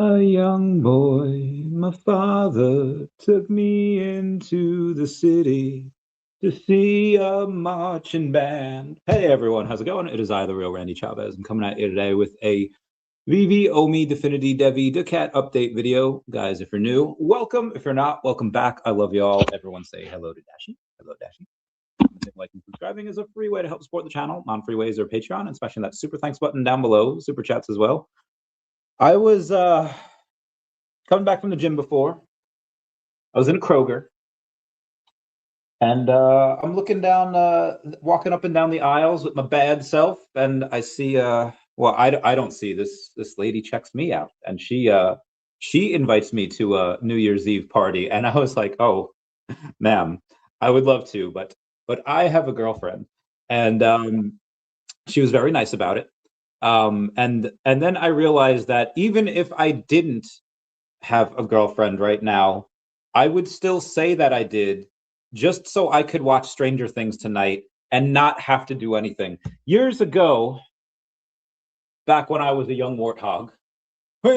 A young boy, my father took me into the city to see a marching band. Hey everyone, how's it going? It is I, the real Randy Chavez. I'm coming at you today with a VeVe OMI DEVVE DACAT update video. Guys, if you're new, welcome. If you're not, welcome back. I love y'all. Everyone say hello to Dashi. Hello, Dashi. Like and subscribing is a free way to help support the channel. Non-free ways are Patreon, and smashing that super thanks button down below. Super chats as well. I was coming back from the gym before. I was in a Kroger, and I'm looking down, walking up and down the aisles with my bad self, and I see, well, I don't see this lady checks me out, and she invites me to a New Year's Eve party, and I was like, oh, ma'am, I would love to, but I have a girlfriend, and she was very nice about it, and then I realized that even if I didn't have a girlfriend right now, I would still say that I did, just so I could watch Stranger Things tonight and not have to do anything. Years ago, back when I was a young warthog, me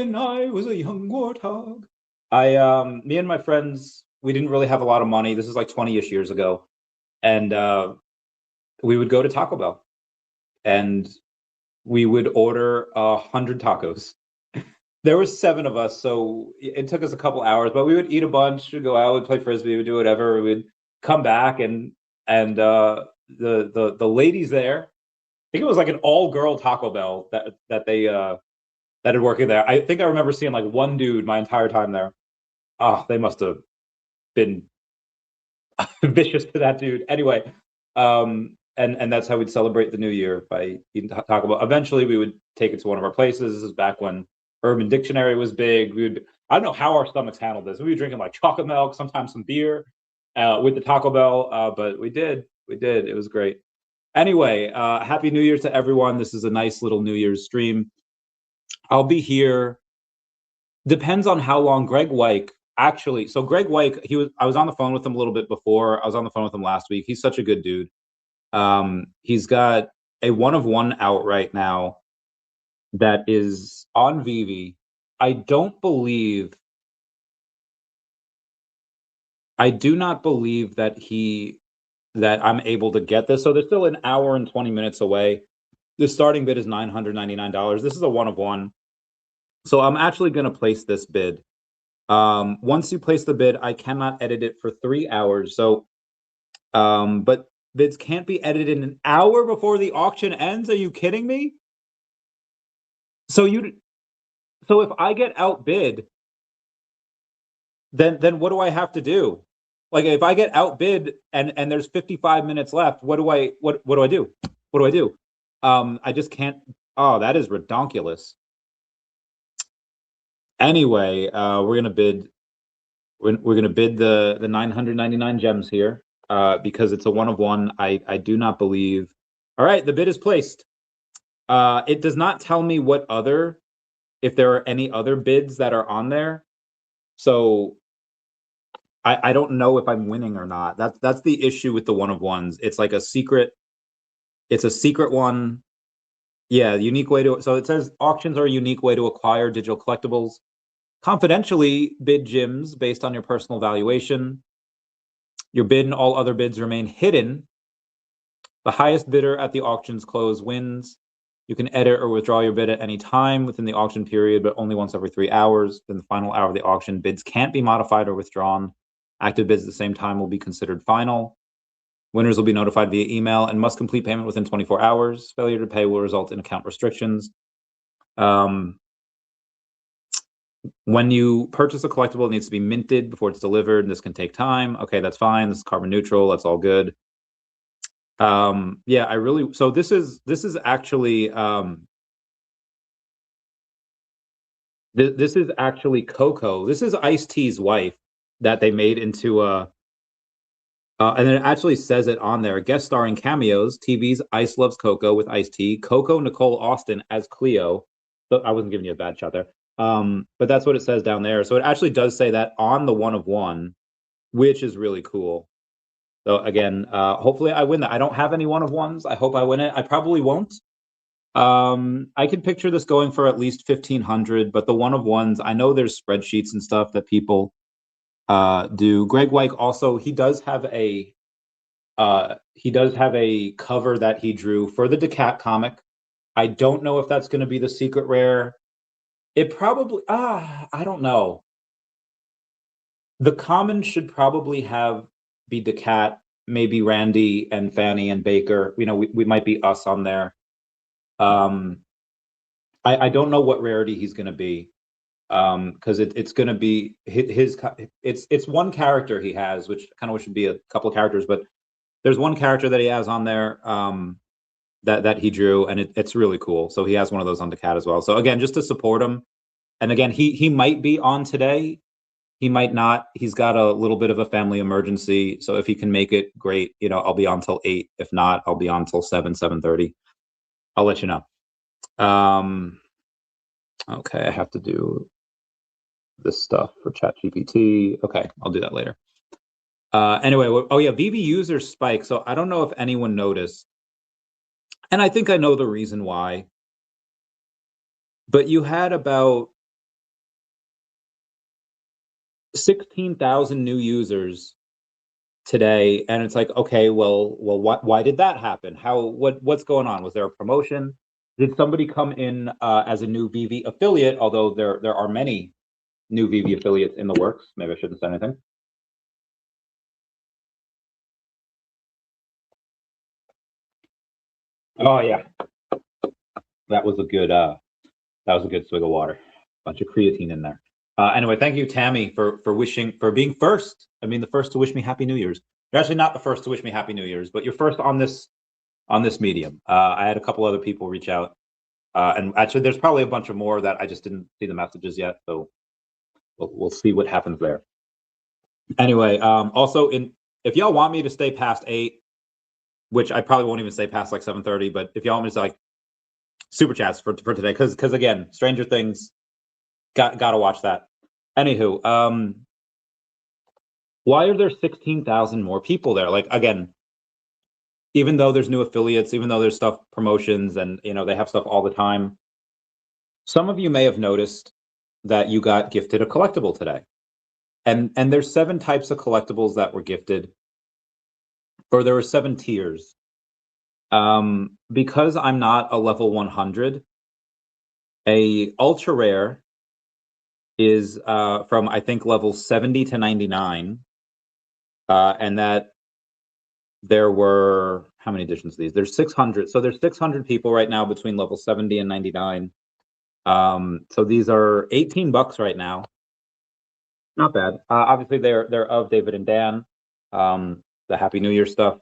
and my friends, we didn't really have a lot of money. This is like 20-ish years ago. And we would go to Taco Bell and we would order 100 tacos. There was 7 of us, so it took us a couple hours, but we would eat a bunch, we'd go out, we'd play frisbee, we'd do whatever, we'd come back, and the ladies there, I think it was like an all-girl Taco Bell that had working there. I think I remember seeing like one dude my entire time there. Oh, they must have been vicious to that dude. Anyway, and that's how we'd celebrate the new year, by eating Taco Bell. Eventually, we would take it to one of our places. This is back when Urban Dictionary was big. I don't know how our stomachs handled this. We were drinking like chocolate milk, sometimes some beer, with the Taco Bell, but we did. It was great. Anyway, Happy New Year to everyone. This is a nice little New Year's stream. I'll be here. Depends on how long Greg Wyke actually. So Greg Wyke, I was on the phone with him a little bit before. I was on the phone with him last week. He's such a good dude. He's got a 1-of-1 out right now that is on VeVe. I do not believe that I'm able to get this. So they're still an hour and 20 minutes away. The starting bid is $999. This is a 1-of-1. So I'm actually going to place this bid. Once you place the bid, I cannot edit it for 3 hours. So, but bids can't be edited an hour before the auction ends. Are you kidding me? So if I get outbid, then what do I have to do? Like, if I get outbid and there's 55 minutes left, what do I do? What do I do? I just can't. Oh, that is redonkulous. Anyway, we're gonna bid. We're gonna bid the 999 gems here, because it's a 1-of-1. I do not believe. All right, the bid is placed. It does not tell me if there are any other bids that are on there, so I don't know if I'm winning or not. That's the issue with the 1-of-1s. It's like a secret. It's a secret one. Yeah, unique way to. So it says auctions are a unique way to acquire digital collectibles. Confidentially bid gems based on your personal valuation. Your bid and all other bids remain hidden. The highest bidder at the auction's close wins. You can edit or withdraw your bid at any time within the auction period, but only once every 3 hours. Then the final hour of the auction, bids can't be modified or withdrawn. Active bids at the same time will be considered final. Winners will be notified via email and must complete payment within 24 hours. Failure to pay will result in account restrictions. When you purchase a collectible, it needs to be minted before it's delivered, and this can take time. Okay, that's fine. This is carbon neutral. That's all good. Yeah, so this is actually this is actually Coco. This is Ice-T's wife that they made into a and then it actually says it on there. Guest starring cameos, TV's Ice Loves Coco with Ice-T, Coco Nicole Austin as Cleo. So I wasn't giving you a bad shot there. But that's what it says down there. So it actually does say that on the 1-of-1, which is really cool. So again, hopefully I win that. I don't have any 1-of-1s. I hope I win it. I probably won't. I can picture this going for at least 1,500, but the one of ones, I know there's spreadsheets and stuff that people do. Greg Weick also, he does have a cover that he drew for the DeCat comic. I don't know if that's going to be the secret rare. It probably, I don't know. The common should probably be DeCat, maybe Randy and Fanny and Baker. You know, we might be us on there. I don't know what rarity he's going to be, because it's going to be it's one character he has, which kind of should be a couple of characters, but there's one character that he has on there that he drew, and it's really cool. So he has one of those on DeCat as well. So again, just to support him, and again, he might be on today. He might not. He's got a little bit of a family emergency. So if he can make it, great. You know, I'll be on till 8. If not, I'll be on till 7:30. I'll let you know. Okay, I have to do this stuff for ChatGPT. Okay, I'll do that later. Anyway, oh yeah, VeVe user spike. So I don't know if anyone noticed, and I think I know the reason why, but you had about 16,000 new users today, and it's like, okay, well, why did that happen? What's going on? Was there a promotion? Did somebody come in as a new VeVe affiliate? Although there are many new VeVe affiliates in the works. Maybe I shouldn't say anything. Oh yeah, that was a good swig of water. Bunch of creatine in there. Anyway, thank you, Tammy, for being first. I mean, the first to wish me Happy New Year's. You're actually not the first to wish me Happy New Year's, but you're first on this medium. I had a couple other people reach out, and actually, there's probably a bunch of more that I just didn't see the messages yet. So we'll see what happens there. Anyway, also, if y'all want me to stay past 8, which I probably won't even stay past like 7:30, but if y'all want me to like super chats for today, because again, Stranger Things, gotta watch that. Anywho, why are there 16,000 more people there? Like, again, even though there's new affiliates, even though there's stuff, promotions, and you know they have stuff all the time, some of you may have noticed that you got gifted a collectible today, and there's 7 types of collectibles that were gifted, or there were 7 tiers. Because I'm not a level 100, a ultra rare is from I think level 70 to 99, and that there were, how many editions of these? There's 600. So there's 600 people right now between level 70 and 99. So these are $18 right now. Not bad. Obviously they're of David and Dan, the Happy New Year stuff.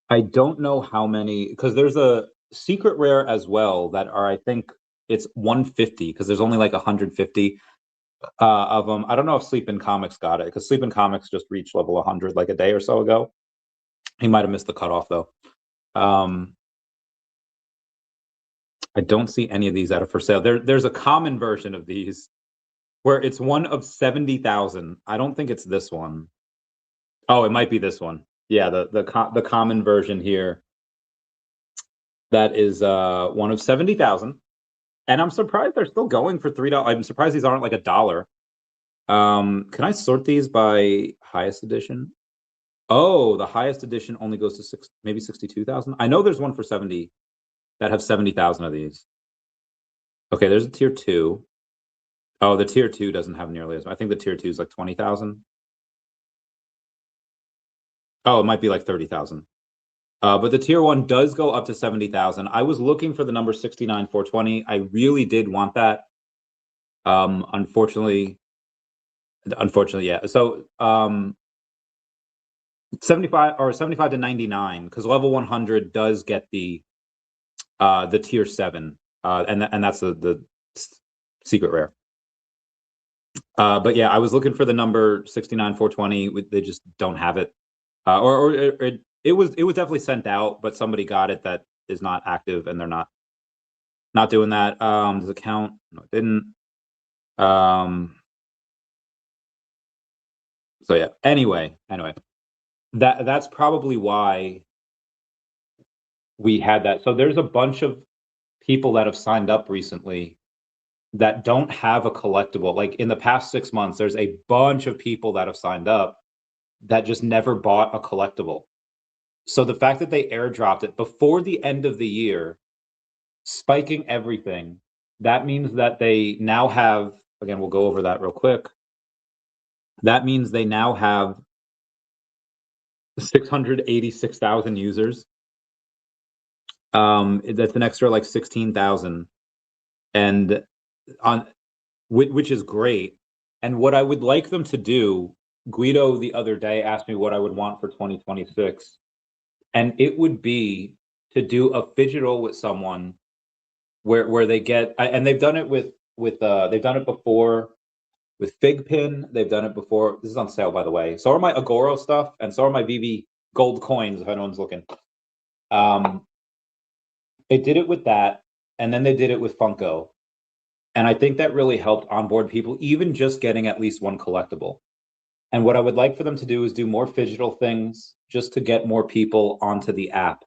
I don't know how many, because there's a secret rare as well that are, I think it's 150, because there's only like 150 of them. I don't know if Sleepin' Comics got it, because Sleepin' Comics just reached level 100 like a day or so ago. He might have missed the cutoff though. I don't see any of these that are for sale. There's a common version of these where it's one of 70,000. I don't think it's this one. Oh, it might be this one. Yeah, the common version here. That is one of 70,000. And I'm surprised they're still going for $3. I'm surprised these aren't like $1. Can I sort these by highest edition? Oh, the highest edition only goes to maybe 62,000. I know there's one for 70 that have 70,000 of these. Okay, there's a tier 2. Oh, the tier 2 doesn't have nearly as much. I think the tier 2 is like 20,000. Oh, it might be like 30,000. But the tier 1 does go up to 70,000. I was looking for the number 69420. I really did want that. Unfortunately, yeah. So 75 to 99, because level 100 does get the tier 7, and that's the secret rare. But yeah, I was looking for the number 69420. They just don't have it, or it was definitely sent out, but somebody got it that is not active, and they're not doing that. Does it count? No, it didn't. So yeah. Anyway, that's probably why we had that. So there's a bunch of people that have signed up recently that don't have a collectible. Like in the past 6 months, there's a bunch of people that have signed up that just never bought a collectible. So the fact that they airdropped it before the end of the year, spiking everything, that means that they now have, again, we'll go over that real quick. That means they now have 686,000 users. That's an extra like 16,000, and on which is great. And what I would like them to do, Guido the other day asked me what I would want for 2026, and it would be to do a phygital with someone where they get, and they've done it with they've done it before with Figpin. They've done it before. This is on sale, by the way. So are my Agoro stuff, and so are my VeVe gold coins, if anyone's looking. They did it with that, and then they did it with Funko. And I think that really helped onboard people, even just getting at least one collectible. And what I would like for them to do is do more phygital things just to get more people onto the app.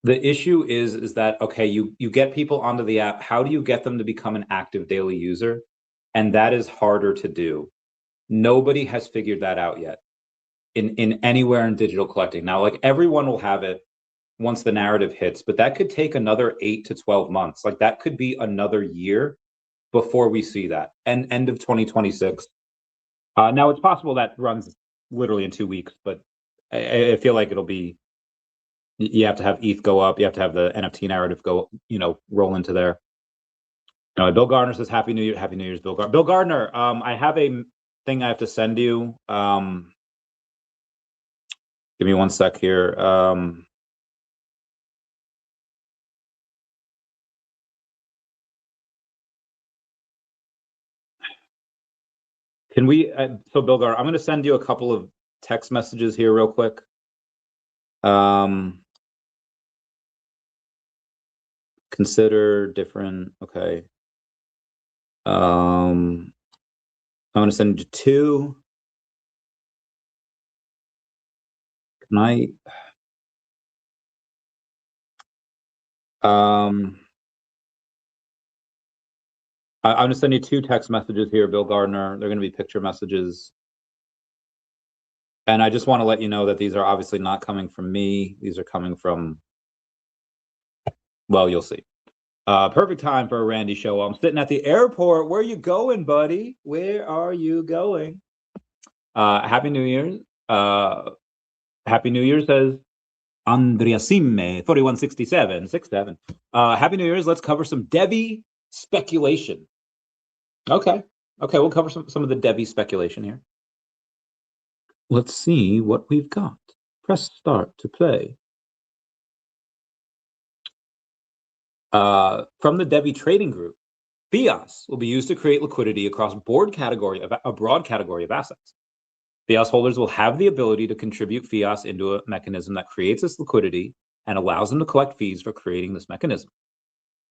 The issue is that, okay, you get people onto the app. How do you get them to become an active daily user? And that is harder to do. Nobody has figured that out yet in anywhere in digital collecting. Now, like everyone will have it once the narrative hits, but that could take another 8 to 12 months. Like that could be another year before we see that, and end of 2026. Now it's possible that runs literally in 2 weeks, but I feel like it'll be, you have to have ETH go up, you have to have the NFT narrative go, roll into there. Bill Gardner says, Happy New Year. Happy New Year's, Bill Gardner. Bill Gardner, I have a thing I have to send you. Give me one sec here. Can we, so Bill Gardner, I'm going to send you a couple of text messages here real quick. Consider different, okay. I'm going to send you 2. Can I? I'm going to send you 2 text messages here, Bill Gardner. They're going to be picture messages. And I just want to let you know that these are obviously not coming from me. These are coming from, well, you'll see. Perfect time for a Randy show. I'm sitting at the airport. Where are you going, buddy? Where are you going? Happy New Year. Happy New Year, says Andrea Simme, 4167. Happy New Year's. Let's cover some DEVVE speculation. Okay, we'll cover some of the DEVVE speculation here. Let's see what we've got. Press start to play. From the DEVVE trading group, FIAS will be used to create liquidity across a broad category of assets. FIAS holders will have the ability to contribute FIAS into a mechanism that creates this liquidity and allows them to collect fees for creating this mechanism.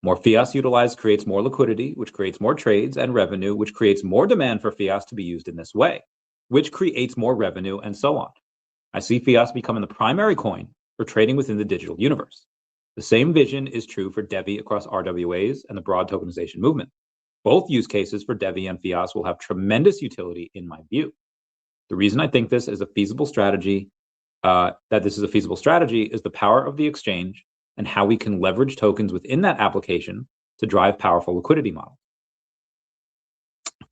More FIAS utilized creates more liquidity, which creates more trades and revenue, which creates more demand for FIAS to be used in this way, which creates more revenue, and so on. I see FIAS becoming the primary coin for trading within the digital universe. The same vision is true for DEVVE across RWAs and the broad tokenization movement. Both use cases for DEVVE and FIAS will have tremendous utility in my view. The reason I think this is a feasible strategy, is the power of the exchange and how we can leverage tokens within that application to drive powerful liquidity models.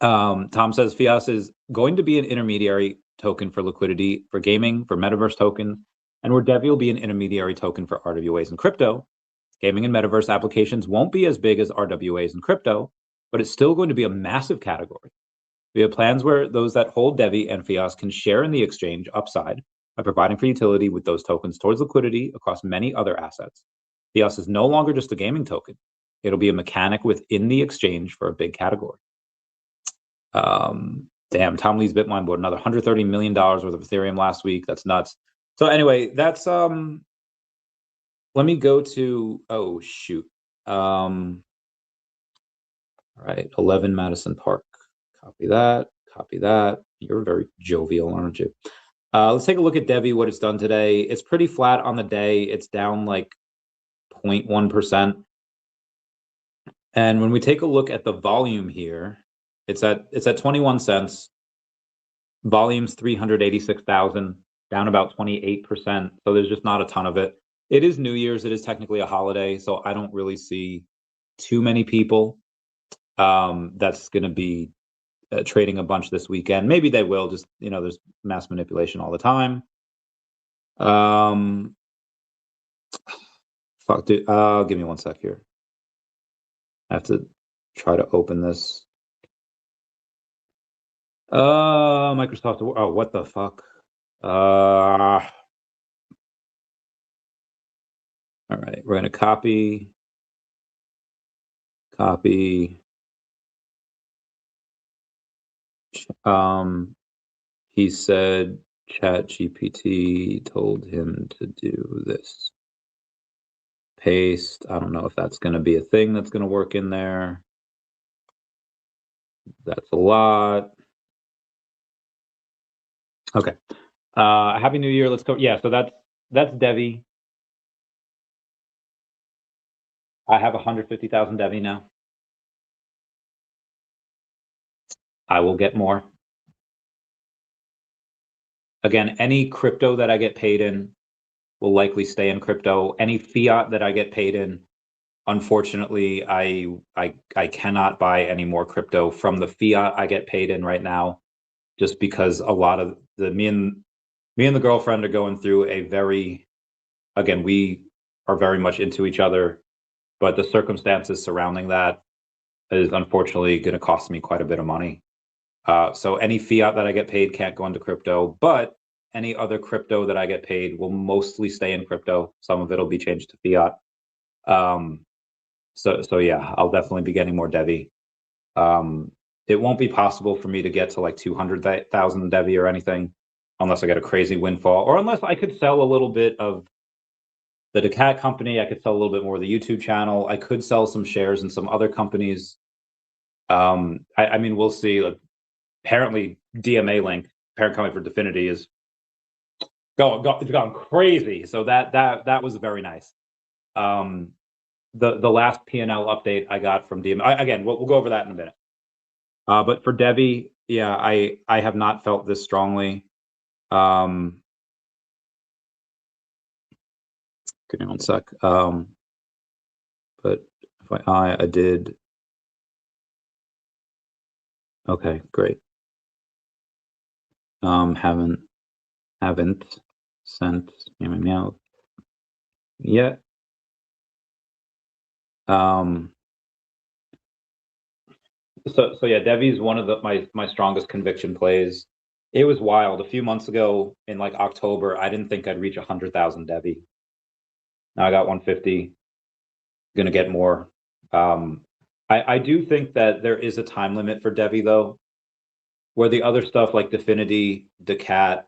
Tom says FIAS is going to be an intermediary token for liquidity, for gaming, for metaverse tokens, and where DEVVE will be an intermediary token for RWAs and crypto. Gaming and metaverse applications won't be as big as RWAs and crypto, but it's still going to be a massive category. We have plans where those that hold DEVVE and FIAS can share in the exchange upside by providing for utility with those tokens towards liquidity across many other assets. FIAS is no longer just a gaming token. It'll be a mechanic within the exchange for a big category. Damn, Tom Lee's Bitmine bought another $130 million worth of Ethereum last week. That's nuts. So anyway, that's, let me go to, oh, shoot. All right, 11 Madison Park. Copy that. You're very jovial, aren't you? Let's take a look at DEVVE, what it's done today. It's pretty flat on the day. It's down like 0.1%. And when we take a look at the volume here, it's at 21 cents. Volume's 386,000, down about 28%. So there's just not a ton of it. It is New Year's. It is technically a holiday, so I don't really see too many people that's going to be trading a bunch this weekend. Maybe they will. Just, you know, there's mass manipulation all the time. Fuck, dude. Give me one sec here. I have to try to open this. Microsoft. Oh, what the fuck? All right, we're gonna copy. He said ChatGPT told him to do this. Paste. I don't know if that's going to be a thing that's going to work in there. That's a lot. Okay. Happy New Year. Let's go. Yeah, so that's DEVVE. I have 150,000 DEVVE now. I will get more. Again, any crypto that I get paid in will likely stay in crypto. Any fiat that I get paid in, unfortunately, I cannot buy any more crypto from the fiat I get paid in right now, just because a lot of me and the girlfriend are going through a very, again, we are very much into each other, but the circumstances surrounding that is unfortunately going to cost me quite a bit of money. So any fiat that I get paid can't go into crypto, but any other crypto that I get paid will mostly stay in crypto. Some of it will be changed to fiat. So yeah, I'll definitely be getting more DEVVE. It won't be possible for me to get to like 200,000 DEVVE or anything unless I get a crazy windfall, or unless I could sell a little bit of the DACAT company. I could sell a little bit more of the YouTube channel. I could sell some shares in some other companies. I mean, we'll see. Like, apparently DMA Link, parent company for Definity, is it's gone crazy. So that was very nice. The last P&L update I got from DMA, again, we'll go over that in a minute. But for DEVVE, yeah, I have not felt this strongly. Give me one sec. But if I did. Okay, great. Haven't sent meow yet. So yeah, DEVVE is one of my strongest conviction plays. It was wild. A few months ago in like October, I didn't think I'd reach 100,000 DEVVE. Now I got 150. Gonna get more. I do think that there is a time limit for DEVVE though, where the other stuff like Definity, DACAT,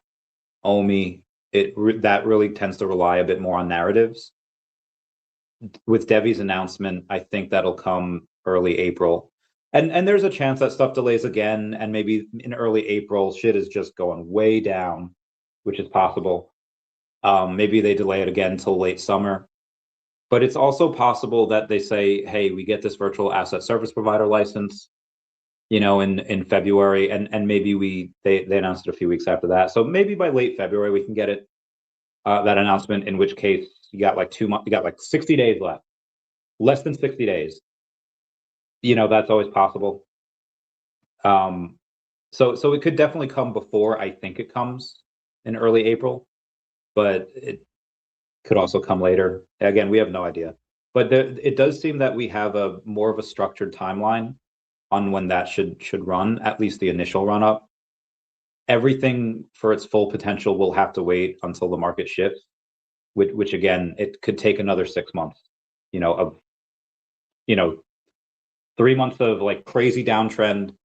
OMI, that really tends to rely a bit more on narratives. With DEVVE's announcement, I think that'll come early April. And there's a chance that stuff delays again, and maybe in early April, shit is just going way down, which is possible. Maybe they delay it again till late summer. But it's also possible that they say, hey, we get this virtual asset service provider license, you know, in February, and maybe they announced it a few weeks after that. So maybe by late February we can get it, that announcement, in which case you got like 2 months, you got like 60 days left, less than 60 days. You know, that's always possible. So it could definitely come before I think it comes in early April, but it could also come later. Again, we have no idea. But it does seem that we have a more of a structured timeline on when that should run, at least the initial run up. Everything for its full potential will have to wait until the market shifts, which again, it could take another 6 months, you know, of, you know, 3 months of like crazy downtrend,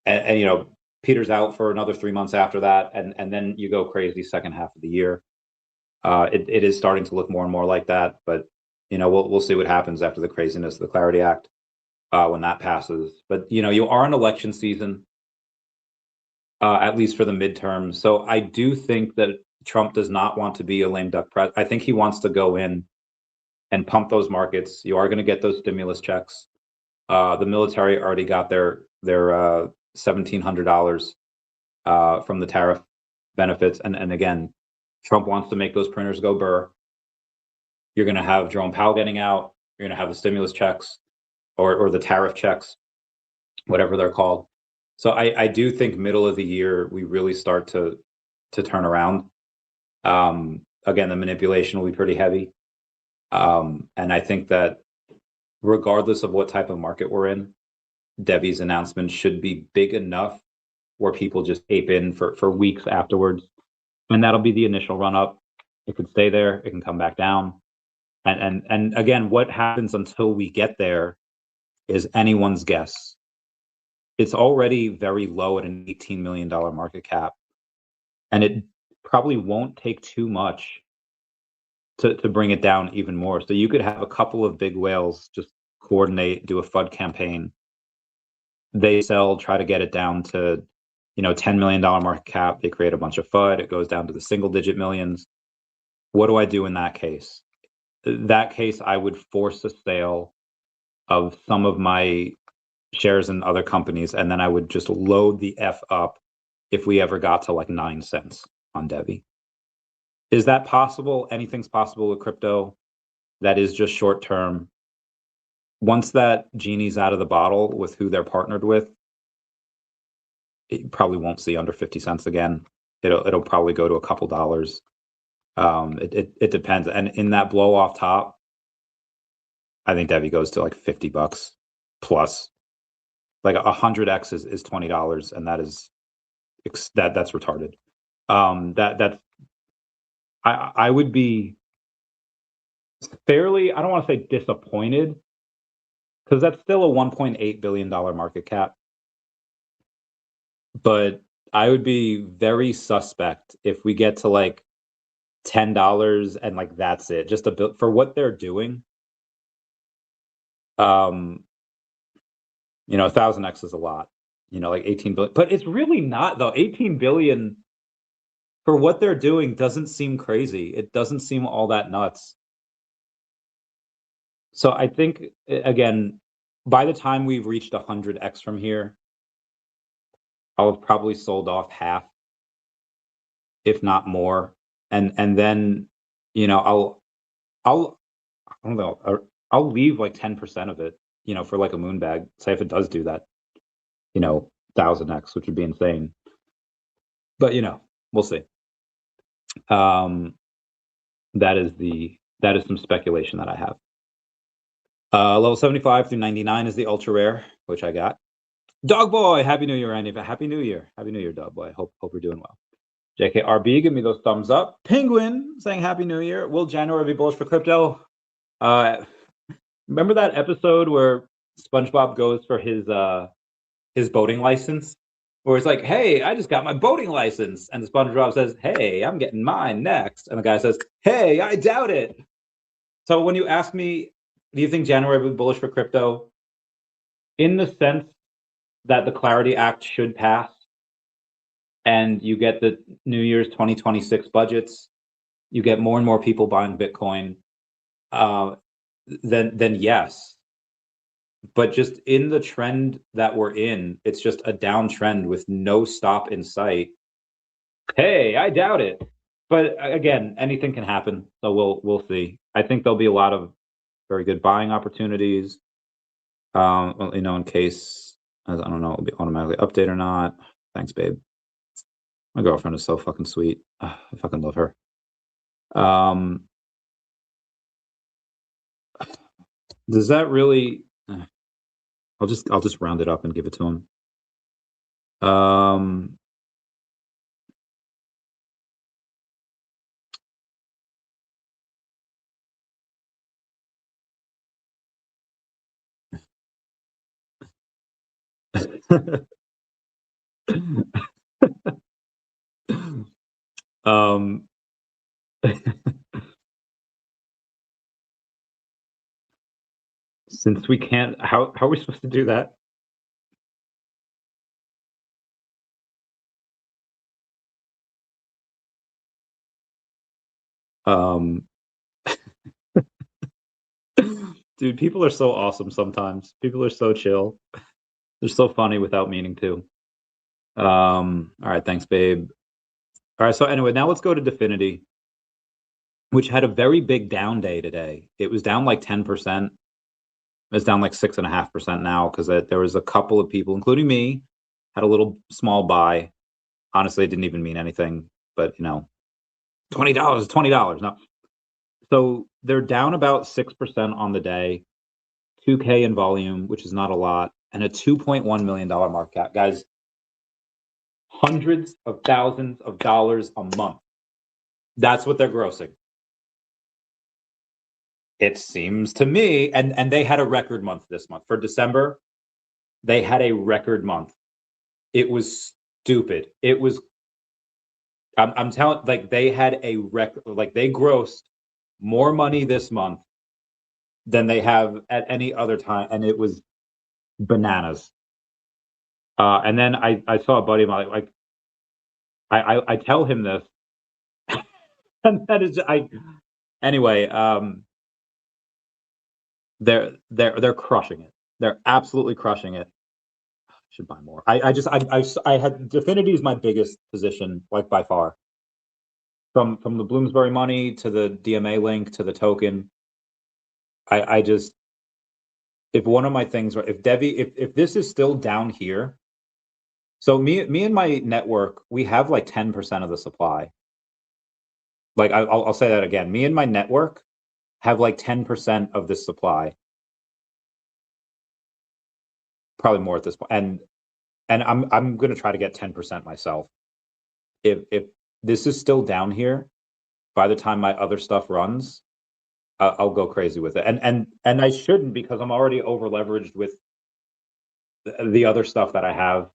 and you know, peters out for another 3 months after that, and then you go crazy second half of the year. It is starting to look more and more like that, but you know, we'll see what happens after the craziness of the Clarity Act, when that passes. But you know, you are in election season. at least for the midterm. So I do think that Trump does not want to be a lame duck president. I think he wants to go in and pump those markets. You are going to get those stimulus checks. The military already got their $1,700 from the tariff benefits, and again, Trump wants to make those printers go burr. You're going to have Jerome Powell getting out. You're going to have the stimulus checks, or the tariff checks, whatever they're called. So I do think middle of the year we really start to turn around. Again, the manipulation will be pretty heavy, and I think that regardless of what type of market we're in, DEVVE's announcement should be big enough where people just ape in for weeks afterwards, and that'll be the initial run up. It could stay there, it can come back down, and again, what happens until we get there is anyone's guess. It's already very low at an $18 million market cap, and it probably won't take too much to bring it down even more. So you could have a couple of big whales just coordinate, do a FUD campaign. They sell, try to get it down to, $10 million market cap. They create a bunch of FUD. It goes down to the single digit millions. What do I do in that case? That case, I would force a sale of some of my shares in other companies, and then I would just load the F up if we ever got to like 9 cents on DEVVE. Is that possible? Anything's possible with crypto. That is just short term. Once that genie's out of the bottle with who they're partnered with, it probably won't see under 50 cents again. It'll probably go to a couple dollars. It depends. And in that blow off top, I think DEVVE goes to like $50 plus. Like 100x is $20, and that's retarded. I would be fairly, I don't want to say disappointed, because that's still a $1.8 billion market cap. But I would be very suspect if we get to like $10 and like that's it, just a bit for what they're doing. 1,000x is a lot, like 18 billion, but it's really not though. 18 billion for what they're doing doesn't seem crazy. It doesn't seem all that nuts. So I think, again, by the time we've reached 100x from here, I'll have probably sold off half, if not more, and then I'll I don't know, I'll leave like 10% of it, for like a moon bag. Say if it does do that, 1,000x, which would be insane. But we'll see. That is some speculation that I have. Level 75 through 99 is the ultra rare, which I got. Dog boy, happy new year, Andy. Happy new year, dog boy. Hope you're doing well. JKRB, give me those thumbs up. Penguin saying happy new year. Will January be bullish for crypto? Remember that episode where SpongeBob goes for his boating license, where it's like, hey, I just got my boating license, and the SpongeBob says, hey, I'm getting mine next, and the guy says, hey, I doubt it. So when you ask me, do you think January will be bullish for crypto? In the sense that the Clarity Act should pass, and you get the New Year's 2026 budgets, you get more and more people buying Bitcoin, then yes. But just in the trend that we're in, it's just a downtrend with no stop in sight. Hey, I doubt it. But again, anything can happen, so we'll see. I think there'll be a lot of very good buying opportunities. In case, I don't know, it'll be automatically update or not. Thanks, babe. My girlfriend is so fucking sweet. I fucking love her. Does that really? I'll just round it up and give it to him. Since we can't, how are we supposed to do that? Um, dude, people are so awesome sometimes. People are so chill. They're so funny without meaning to. All right, thanks, babe. All right, so anyway, now let's go to Definity, which had a very big down day today. It was down like 10%. It's down like 6.5% now because there was a couple of people, including me, had a little small buy. Honestly, it didn't even mean anything, but you know, $20, $20. No. So they're down about 6% on the day, 2K in volume, which is not a lot, and a $2.1 million market cap. Guys, hundreds of thousands of dollars a month. That's what they're grossing. It seems to me, and they had a record month this month. For December, they had a record month. It was stupid. It was, I'm telling, like they had a record, like they grossed more money this month than they have at any other time, and it was bananas. And then I saw a buddy of mine, like I tell him this, and that is anyway. They're crushing it. They're absolutely crushing it. I should buy more. I had Definity is my biggest position, like by far. From the Bloomsbury money to the DMA link to the token. I just, if one of my things, if DEVVE, if this is still down here, so me and my network, we have like 10% of the supply. Like I'll say that again. Me and my network have like 10% of this supply. Probably more at this point. And I'm gonna try to get 10% myself. If this is still down here, by the time my other stuff runs, I'll go crazy with it. And I shouldn't, because I'm already over leveraged with the other stuff that I have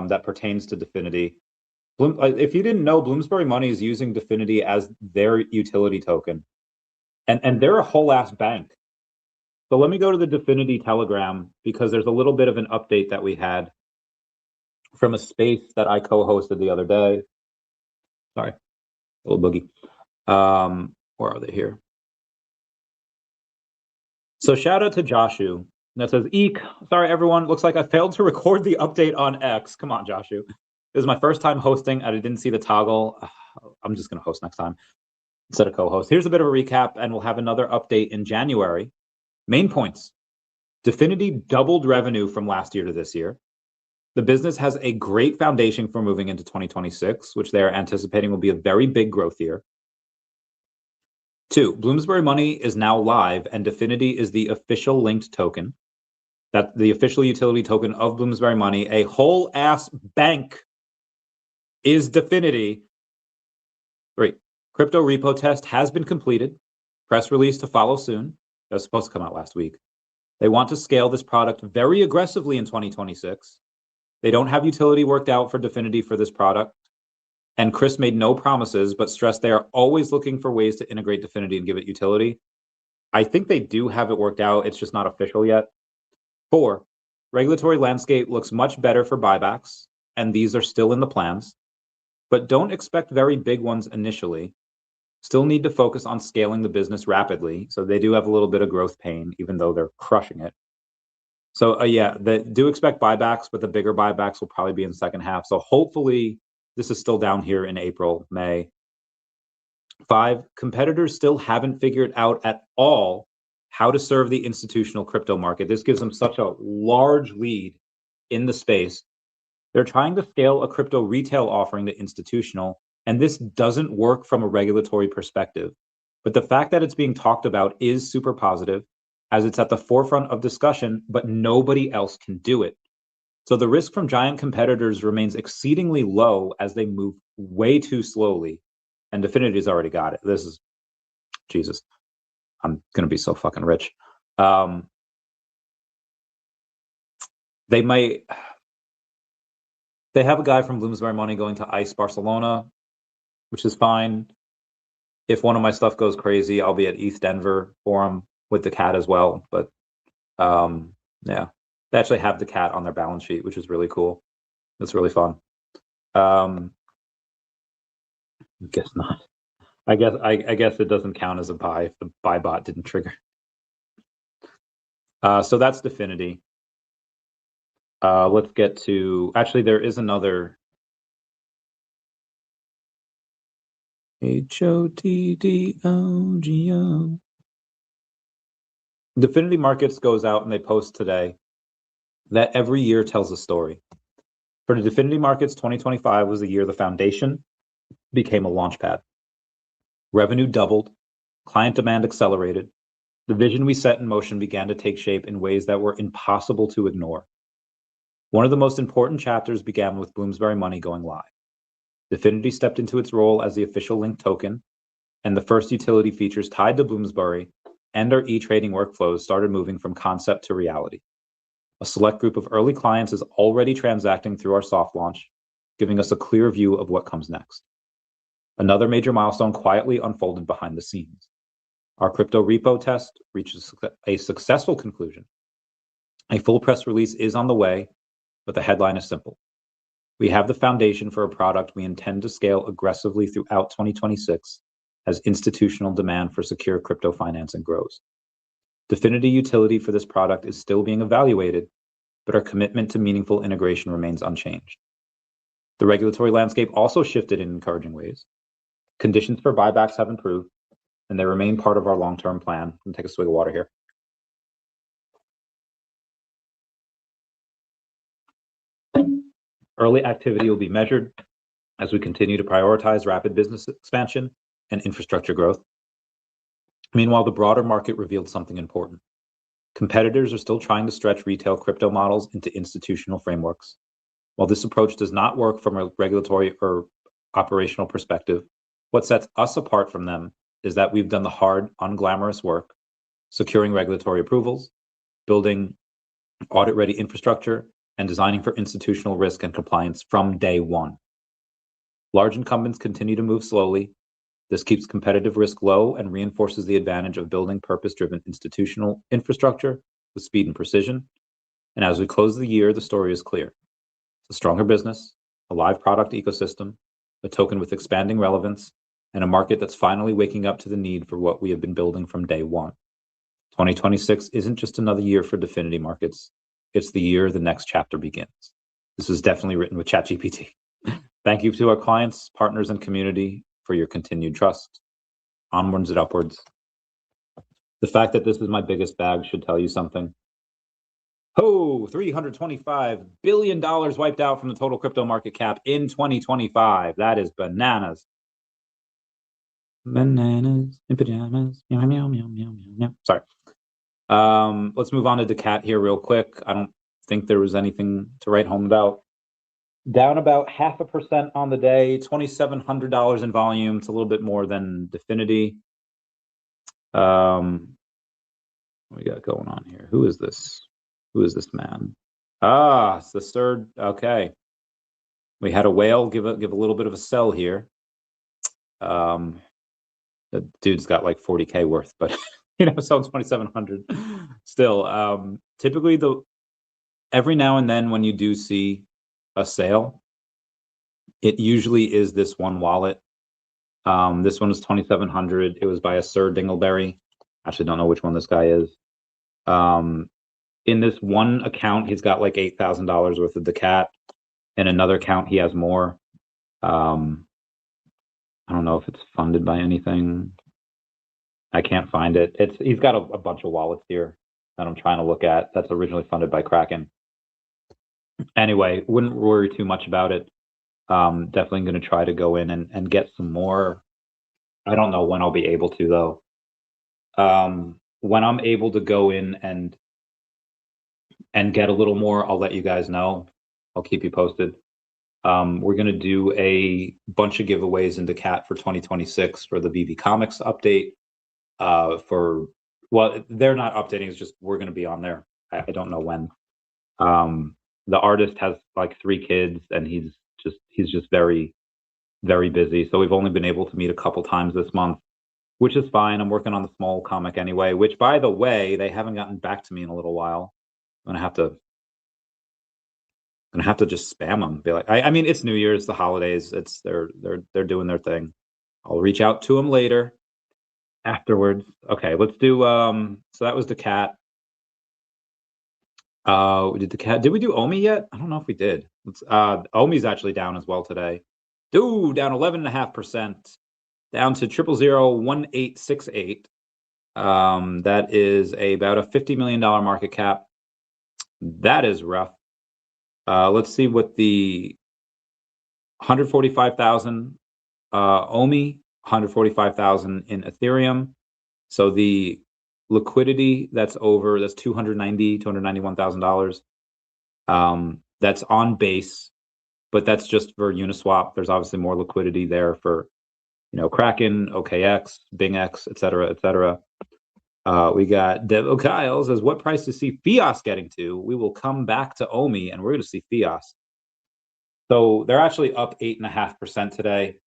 that pertains to Definity. If you didn't know, Bloomsbury Money is using Definity as their utility token, and they're a whole ass bank. So let me go to the Definity Telegram, because there's a little bit of an update that we had from a space that I co-hosted the other day. Sorry, a little boogie. Where are they here? So shout out to Joshu that says, "Eek, sorry everyone. Looks like I failed to record the update on X." Come on, Joshu. This is my first time hosting. I didn't see the toggle. I'm just gonna host next time instead of co-host. Here's a bit of a recap, and we'll have another update in January. Main points: Definity doubled revenue from last year to this year. The business has a great foundation for moving into 2026, which they are anticipating will be a very big growth year. 2, Bloomsbury Money is now live, and Definity is the official linked token. That's the official utility token of Bloomsbury Money. A whole ass bank is Definity. 3, crypto repo test has been completed. Press release to follow soon. That was supposed to come out last week. They want to scale this product very aggressively in 2026. They don't have utility worked out for Definity for this product. And Chris made no promises, but stressed they are always looking for ways to integrate Definity and give it utility. I think they do have it worked out. It's just not official yet. 4, regulatory landscape looks much better for buybacks, and these are still in the plans. But don't expect very big ones initially. Still need to focus on scaling the business rapidly. So they do have a little bit of growth pain, even though they're crushing it. So yeah, do expect buybacks, but the bigger buybacks will probably be in the second half. So hopefully this is still down here in April, May. 5, competitors still haven't figured out at all how to serve the institutional crypto market. This gives them such a large lead in the space. They're trying to scale a crypto retail offering to institutional, and this doesn't work from a regulatory perspective. But the fact that it's being talked about is super positive, as it's at the forefront of discussion, but nobody else can do it. So the risk from giant competitors remains exceedingly low as they move way too slowly. And Definity's already got it. This is, Jesus, I'm going to be so fucking rich. They have a guy from Bloomsbury Money going to ICE Barcelona, which is fine. If one of my stuff goes crazy, I'll be at ETH Denver for him with the cat as well. But yeah, they actually have the cat on their balance sheet, which is really cool. It's really fun. Guess not. I guess it doesn't count as a buy if the buy bot didn't trigger. So that's Definity. Let's get to, actually there is another HOTDOGO. Definity Markets goes out and they post today that every year tells a story. For the Definity Markets, 2025 was the year the foundation became a launchpad. Revenue doubled, client demand accelerated. The vision we set in motion began to take shape in ways that were impossible to ignore. One of the most important chapters began with Bloomsbury Money going live. Definity stepped into its role as the official link token, and the first utility features tied to Bloomsbury and our e-trading workflows started moving from concept to reality. A select group of early clients is already transacting through our soft launch, giving us a clear view of what comes next. Another major milestone quietly unfolded behind the scenes. Our crypto repo test reaches a successful conclusion. A full press release is on the way, but the headline is simple. We have the foundation for a product we intend to scale aggressively throughout 2026 as institutional demand for secure crypto financing grows. Definity utility for this product is still being evaluated, but our commitment to meaningful integration remains unchanged. The regulatory landscape also shifted in encouraging ways. Conditions for buybacks have improved, and they remain part of our long-term plan. I'm gonna take a swig of water here. Early activity will be measured as we continue to prioritize rapid business expansion and infrastructure growth. Meanwhile, the broader market revealed something important. Competitors are still trying to stretch retail crypto models into institutional frameworks. While this approach does not work from a regulatory or operational perspective, what sets us apart from them is that we've done the hard, unglamorous work, securing regulatory approvals, building audit-ready infrastructure, and designing for institutional risk and compliance from day one. Large incumbents continue to move slowly. This keeps competitive risk low and reinforces the advantage of building purpose-driven institutional infrastructure with speed and precision. And as we close the year, the story is clear. It's a stronger business, a live product ecosystem, a token with expanding relevance, and a market that's finally waking up to the need for what we have been building from day one. 2026 isn't just another year for Definity Markets. It's the year the next chapter begins. This was definitely written with ChatGPT. Thank you to our clients, partners, and community for your continued trust. Onwards and upwards. The fact that this is my biggest bag should tell you something. Oh, $325 billion wiped out from the total crypto market cap in 2025. That is bananas. Bananas in pajamas. Meow, meow, meow, meow, meow, meow. Sorry. Let's move on to DACAT here real quick. I don't think there was anything to write home about. Down about 0.5% on the day, $2,700 in volume. It's a little bit more than Definity. What we got going on here? Who is this? Who is this man? Ah, it's the third. Okay. We had a whale give a little bit of a sell here. The dude's got like 40K worth, but you know, selling 2,700 still. Typically every now and then when you do see a sale, it usually is this one wallet. This one was 2,700. It was by a Sir Dingleberry. Actually don't know which one this guy is. In this one account, he's got like $8,000 worth of DACAT. In another account, he has more. I don't know if it's funded by anything. I can't find it. He's got a bunch of wallets here that I'm trying to look at. That's originally funded by Kraken. Anyway, wouldn't worry too much about it. Definitely going to try to go in and get some more. I don't know when I'll be able to though. When I'm able to go in and get a little more, I'll let you guys know. I'll keep you posted. We're going to do a bunch of giveaways in DACAT for 2026 for the VeVe Comics update. Well, they're not updating. It's just we're going to be on there. I don't know when. The artist has like 3 kids, and he's just very, very busy. So we've only been able to meet a couple times this month, which is fine. I'm working on the small comic anyway. Which, by the way, they haven't gotten back to me in a little while. I'm gonna have to just spam them. Be like, I mean, it's New Year's, the holidays. They're doing their thing. I'll reach out to him later afterwards. Okay, let's do so that was the cat. We did the cat. Did we do OMI yet? I don't know if we did. Let's OMI's actually down as well today. Dude, down 11.5%, down to 0001868. That is about a $50 million market cap. That is rough. Let's see what the 145,000 OMI, 145,000 in Ethereum. So the liquidity that's $291,000. That's on base, but that's just for Uniswap. There's obviously more liquidity there for, Kraken, OKX, BingX, et cetera. We got Devo Kyle says, what price to see Fias getting to? We will come back to OMI and we're going to see Fias. So they're actually up 8.5% today,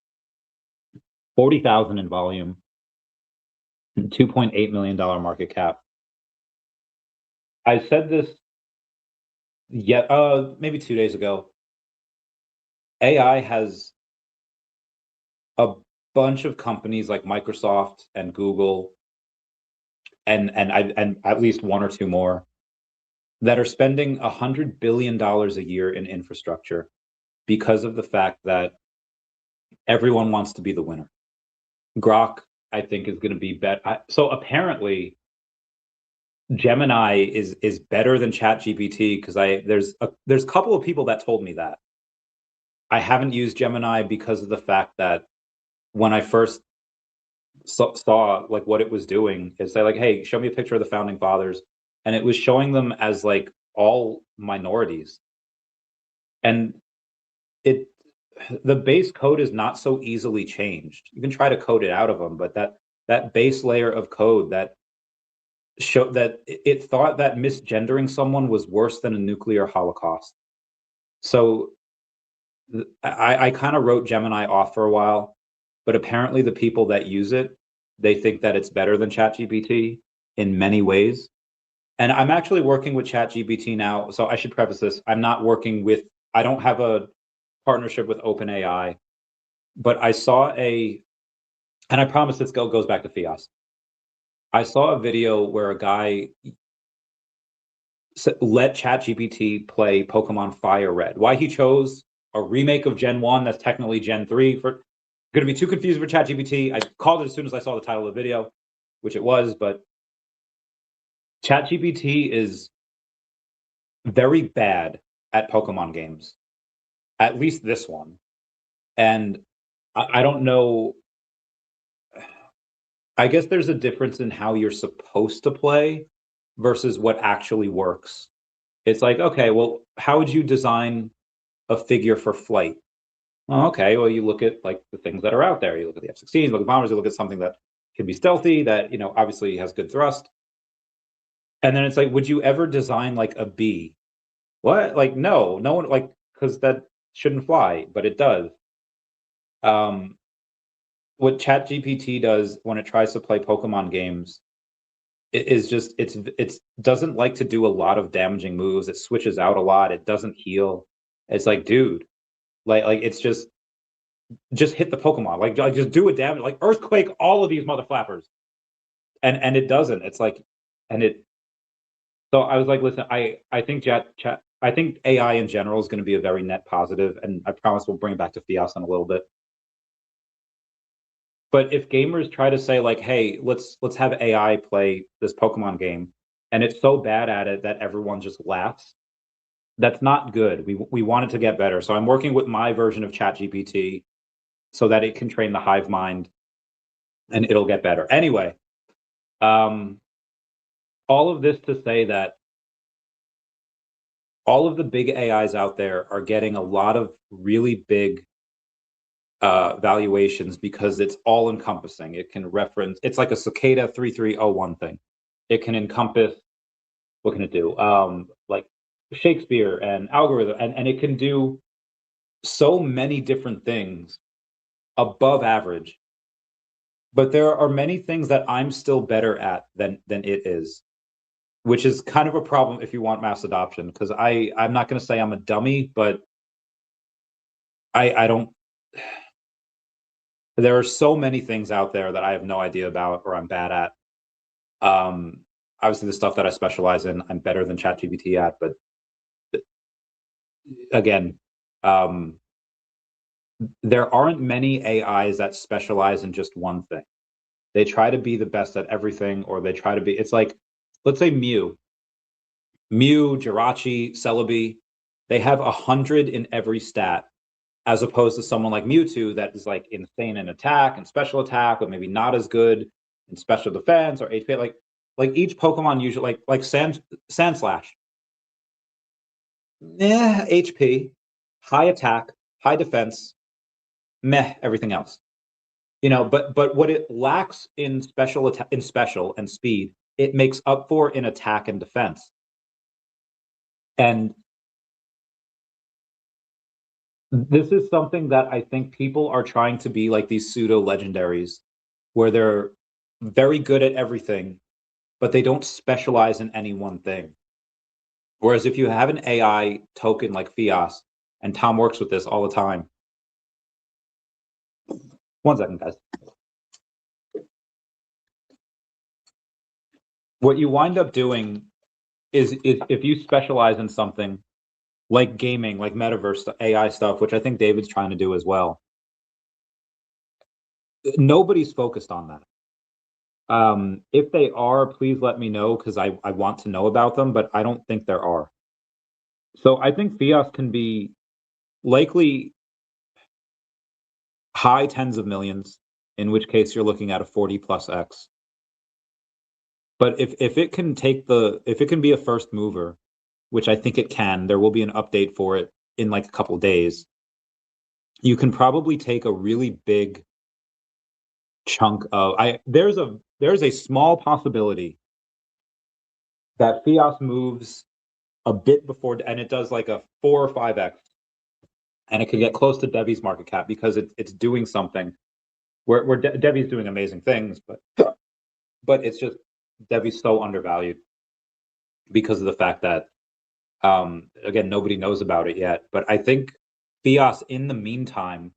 40,000 in volume, $2.8 million market cap. I said this maybe 2 days ago. AI has a bunch of companies like Microsoft and Google and at least one or two more that are spending $100 billion a year in infrastructure because of the fact that everyone wants to be the winner. Grok, I think, is going to be better. So apparently, Gemini is better than ChatGPT because there's a couple of people that told me that. I haven't used Gemini because of the fact that when I first saw like what it was doing, is say like, hey, show me a picture of the founding fathers, and it was showing them as like all minorities, and the base code is not so easily changed. You can try to code it out of them, but that base layer of code that showed that it thought that misgendering someone was worse than a nuclear holocaust. So I kind of wrote Gemini off for a while, but apparently the people that use it, they think that it's better than ChatGPT in many ways. And I'm actually working with ChatGPT now. So I should preface this. I don't have a partnership with OpenAI, but I saw and I promise this goes back to Fias. I saw a video where a guy let ChatGPT play Pokemon Fire Red. Why he chose a remake of Gen 1 that's technically Gen 3 for going to be too confused for ChatGPT. I called it as soon as I saw the title of the video, which it was, but ChatGPT is very bad at Pokemon games, at least this one. And I don't know. I guess there's a difference in how you're supposed to play versus what actually works. It's like, okay, well, how would you design a figure for flight? Oh, okay, well, you look at like the things that are out there. You look at the F-16s, you look at bombers, you look at something that can be stealthy, that, obviously has good thrust. And then it's like, would you ever design like a bee? What? Like, no one, like, because that shouldn't fly, but it does. What ChatGPT does when it tries to play Pokemon games is just it's doesn't like to do a lot of damaging moves. It switches out a lot. It doesn't heal. It's like, dude, like it's just hit the Pokemon. Like just do a damage, like earthquake all of these mother flappers. And it doesn't. It's like, and it. So I was like, listen, I think I think AI in general is going to be a very net positive, and I promise we'll bring it back to Fias in a little bit. But if gamers try to say like, hey, let's have AI play this Pokemon game, and it's so bad at it that everyone just laughs, that's not good. We want it to get better. So I'm working with my version of ChatGPT so that it can train the hive mind and it'll get better. Anyway, all of this to say that all of the big AIs out there are getting a lot of really big valuations because it's all encompassing. It can reference, it's like a Cicada 3301 thing. It can encompass, what can it do? Like Shakespeare and algorithm, and it can do so many different things above average. But there are many things that I'm still better at than it is, which is kind of a problem if you want mass adoption, because I'm not going to say I'm a dummy, but I don't There are so many things out there that I have no idea about or I'm bad at. Obviously, the stuff that I specialize in, I'm better than ChatGPT at. But again, there aren't many AIs that specialize in just one thing. They try to be the best at everything, or they try to be. It's like, let's say Mew, Jirachi, Celebi. They have 100 in every stat, as opposed to someone like Mewtwo that is like insane in attack and special attack, but maybe not as good in special defense or HP. Like each Pokemon usually like Sandslash. Yeah, HP, high attack, high defense, meh, everything else. You know, but what it lacks in special and speed, it makes up for in attack and defense. And this is something that I think people are trying to be like these pseudo legendaries, where they're very good at everything, but they don't specialize in any one thing. Whereas if you have an AI token like Fias, and Tom works with this all the time. 1 second, guys. What you wind up doing is if you specialize in something like gaming, like metaverse AI stuff, which I think David's trying to do as well, nobody's focused on that. If they are, please let me know, because I want to know about them, but I don't think there are. So I think Fias can be likely high tens of millions, in which case you're looking at a 40 plus X. But if it can if it can be a first mover, which I think it can, there will be an update for it in like a couple days. You can probably take a really big chunk of there's a small possibility that Fias moves a bit before, and it does like a 4 or 5x, and it could get close to Devi's market cap because it's doing something where Devi's doing amazing things, but it's just Devi's so undervalued because of the fact that again, nobody knows about it yet. But I think Fias, in the meantime,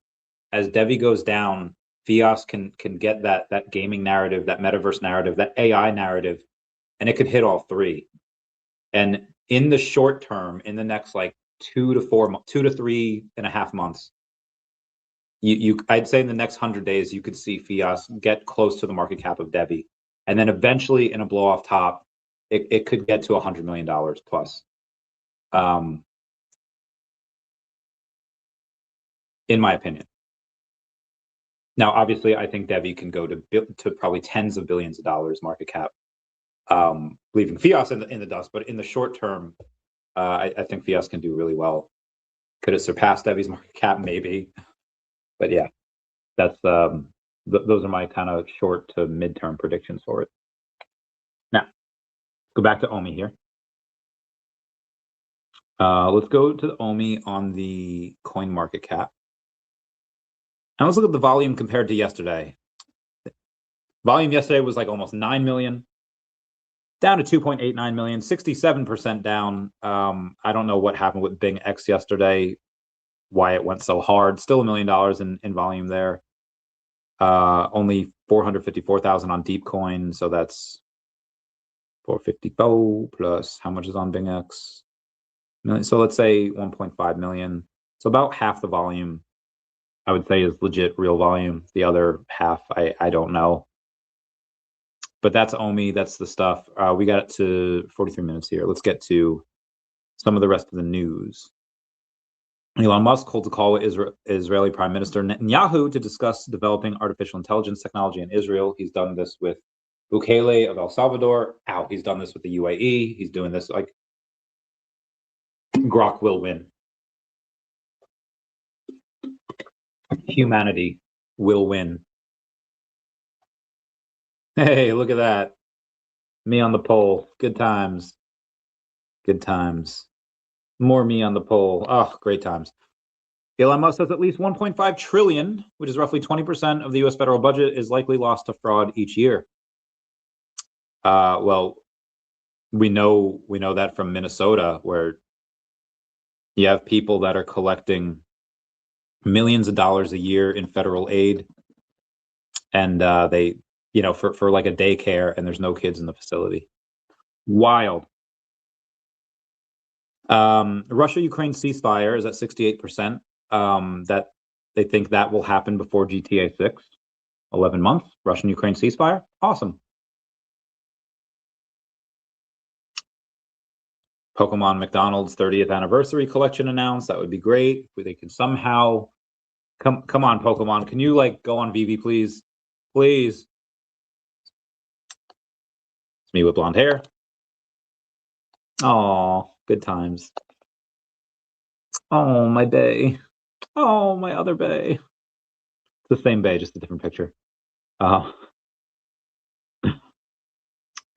as Devi goes down, Fias can get that gaming narrative, that metaverse narrative, that AI narrative, and it could hit all three. And in the short term, in the next like 2 to 3.5 months, I'd say in the next 100 days, you could see Fias get close to the market cap of Devi. And then eventually in a blow off top, it could get to $100 million plus. In my opinion. Now, obviously, I think Devi can go to probably tens of billions of dollars market cap, leaving Fias in the dust. But in the short term, I think Fias can do really well. Could it surpass Devi's market cap? Maybe. But yeah, that's those are my kind of short to midterm predictions for it. Now, go back to OMI here. Let's go to the OMI on the coin market cap. Now let's look at the volume compared to yesterday. Volume yesterday was like almost 9 million, down to 2.89 million, 67% down. I don't know what happened with Bing X yesterday, why it went so hard. Still $1 million in volume there. Only 454,000 on Deepcoin, so that's 454 plus how much is on Bing X? So let's say 1.5 million. So about half the volume, I would say, is legit real volume. The other half, I don't know. But that's OMI, that's the stuff. We got it to 43 minutes here. Let's get to some of the rest of the news. Elon Musk holds a call with Israeli Prime Minister Netanyahu to discuss developing artificial intelligence technology in Israel. He's done this with Bukele of El Salvador. He's done this with the UAE. He's doing this, like, Grok will win. Humanity will win. Hey, look at that. Me on the pole. Good times. Good times. More me on the pole. Oh, great times. Elon Musk says at least 1.5 trillion, which is roughly 20% of the US federal budget, is likely lost to fraud each year. Well, we know that from Minnesota, where you have people that are collecting millions of dollars a year in federal aid and they, you know, for like a daycare, and there's no kids in the facility. Wild. Russia-Ukraine ceasefire is at 68%. That they think that will happen before GTA 6. 11 months. Russian-Ukraine ceasefire. Awesome. Pokemon McDonald's 30th anniversary collection announced. That would be great. If they can somehow come on, Pokemon. Can you like go on VeVe, please? Please. It's me with blonde hair. Oh, good times. Oh, my bay. Oh, my other bay. It's the same bay, just a different picture.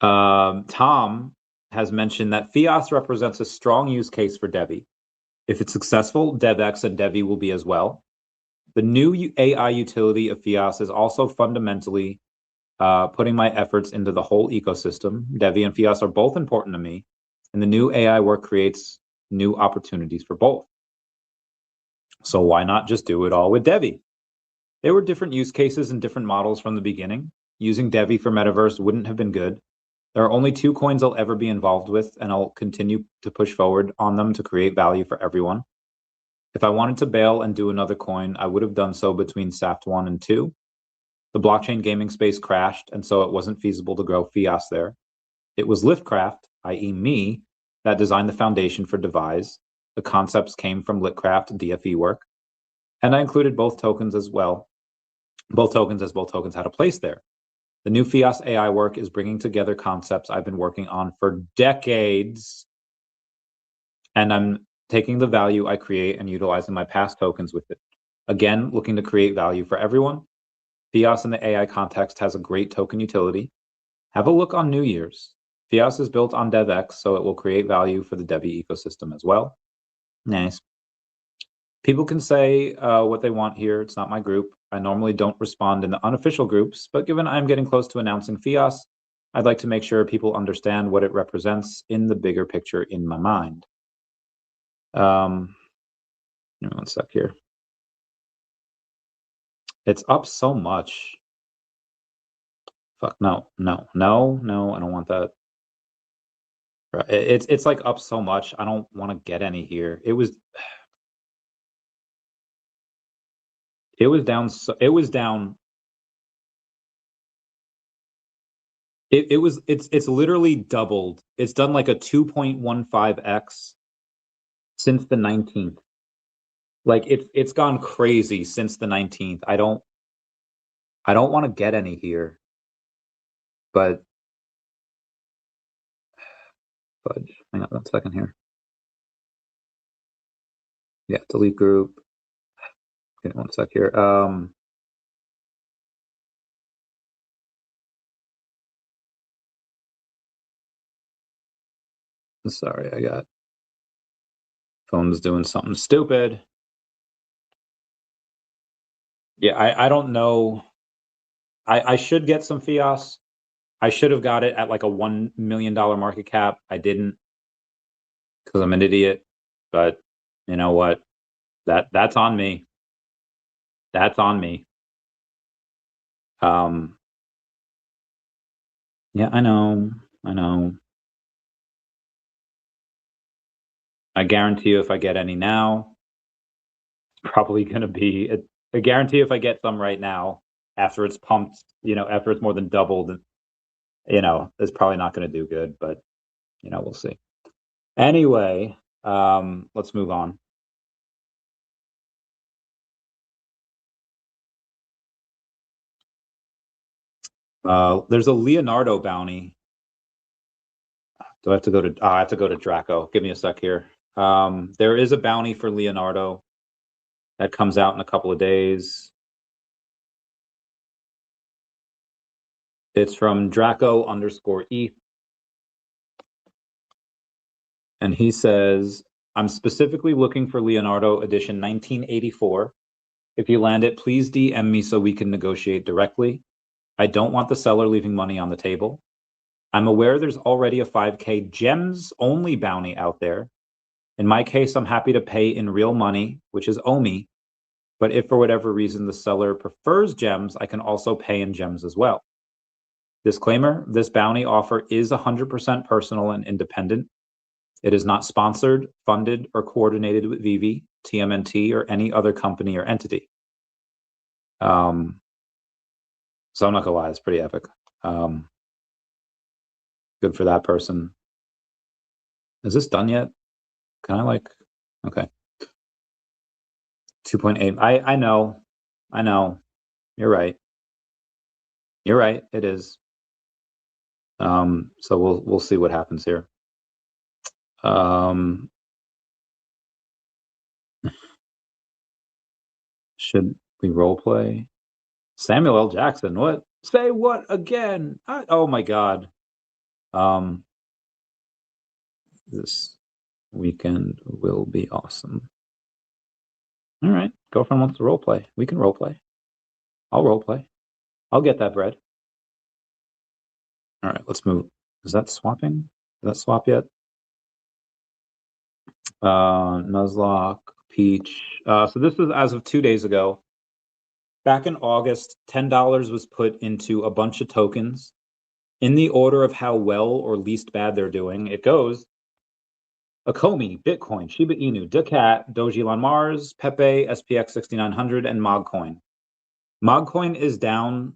Tom has mentioned that FIAS represents a strong use case for DEVVE. If it's successful, DevX and DEVVE will be as well. The new AI utility of FIAS is also fundamentally putting my efforts into the whole ecosystem. DEVVE and FIAS are both important to me, and the new AI work creates new opportunities for both. So why not just do it all with DEVVE? There were different use cases and different models from the beginning. Using DEVVE for Metaverse wouldn't have been good. There are only 2 coins I'll ever be involved with, and I'll continue to push forward on them to create value for everyone. If I wanted to bail and do another coin, I would have done so between SAFT 1 and 2. The blockchain gaming space crashed, and so it wasn't feasible to grow FIAS there. It was Liftcraft, i.e. me, that designed the foundation for Devise. The concepts came from Litcraft DFE work, and I included both tokens as well. Both tokens had a place there. The new FIAS AI work is bringing together concepts I've been working on for decades, and I'm taking the value I create and utilizing my past tokens with it. Again, looking to create value for everyone. FIAS in the AI context has a great token utility. Have a look on New Year's. FIAS is built on DevX, so it will create value for the DEVVE ecosystem as well. Nice. People can say what they want here. It's not my group. I normally don't respond in the unofficial groups, but given I'm getting close to announcing FIAS, I'd like to make sure people understand what it represents in the bigger picture in my mind. One sec here. It's up so much. Fuck, no, I don't want that. It's like up so much. I don't want to get any here. It was down. It's literally doubled. It's done like a 2.15x since the 19th. Like it's gone crazy since the 19th. I don't want to get any here, but hang on 1 second here. Yeah, delete group. Okay, 1 sec here. Sorry, I got phone's doing something stupid. Yeah, I don't know. I should get some FIAS. I should have got it at like a $1 million market cap. I didn't because I'm an idiot. But you know what? That's on me. That's on me. Yeah, I know. I guarantee you if I get any now, it's probably going to be, I guarantee if I get some right now, after it's pumped, after it's more than doubled, it's probably not going to do good, but, we'll see. Anyway, let's move on. There's a Leonardo bounty. Do I have to go to, I have to go to Draco. Give me a sec here. There is a bounty for Leonardo that comes out in a couple of days. It's from Draco_ETH. And he says, I'm specifically looking for Leonardo edition 1984. If you land it, please DM me so we can negotiate directly. I don't want the seller leaving money on the table. I'm aware there's already a 5K gems only bounty out there. In my case, I'm happy to pay in real money, which is OMI, But if for whatever reason the seller prefers gems, I can also pay in gems as well. Disclaimer, this bounty offer is 100% personal and independent. It is not sponsored, funded, or coordinated with VeVe, TMNT, or any other company or entity. So I'm not gonna lie, it's pretty epic. Good for that person. Is this done yet? Can I like, okay. 2.8, I know, you're right. You're right, it is. So we'll see what happens here. Should we role play? Samuel L. Jackson, what? Say what again? Oh my God. This weekend will be awesome. All right, girlfriend wants to role play. We can role play. I'll role play. I'll get that bread. All right, let's move. Is that swapping? Did that swap yet? Nuzlocke, Peach. So this is as of 2 days ago. Back in August, $10 was put into a bunch of tokens in the order of how well or least bad they're doing. It goes OMI, Bitcoin, Shiba Inu, DACAT, Doji on Mars, Pepe, SPX 6900, and Mogcoin. Mogcoin is down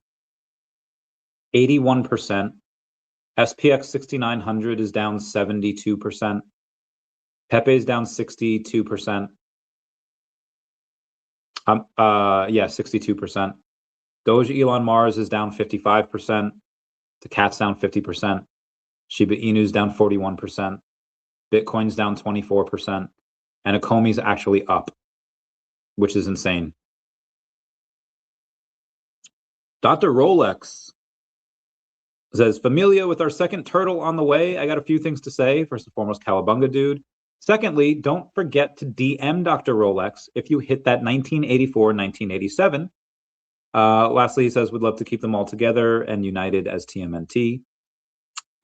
81%. SPX 6900 is down 72%. Pepe is down 62%. Yeah, 62%. Doji Elon Mars is down 55%. The cat's down 50%. Shiba Inu's down 41%. Bitcoin's down 24%. And Akomi's actually up, which is insane. Dr. Rolex says, familia with our second turtle on the way. I got a few things to say. First and foremost, Cowabunga, dude. Secondly, don't forget to DM Dr. Rolex if you hit that 1984, 1987. Lastly, he says, would love to keep them all together and united as TMNT.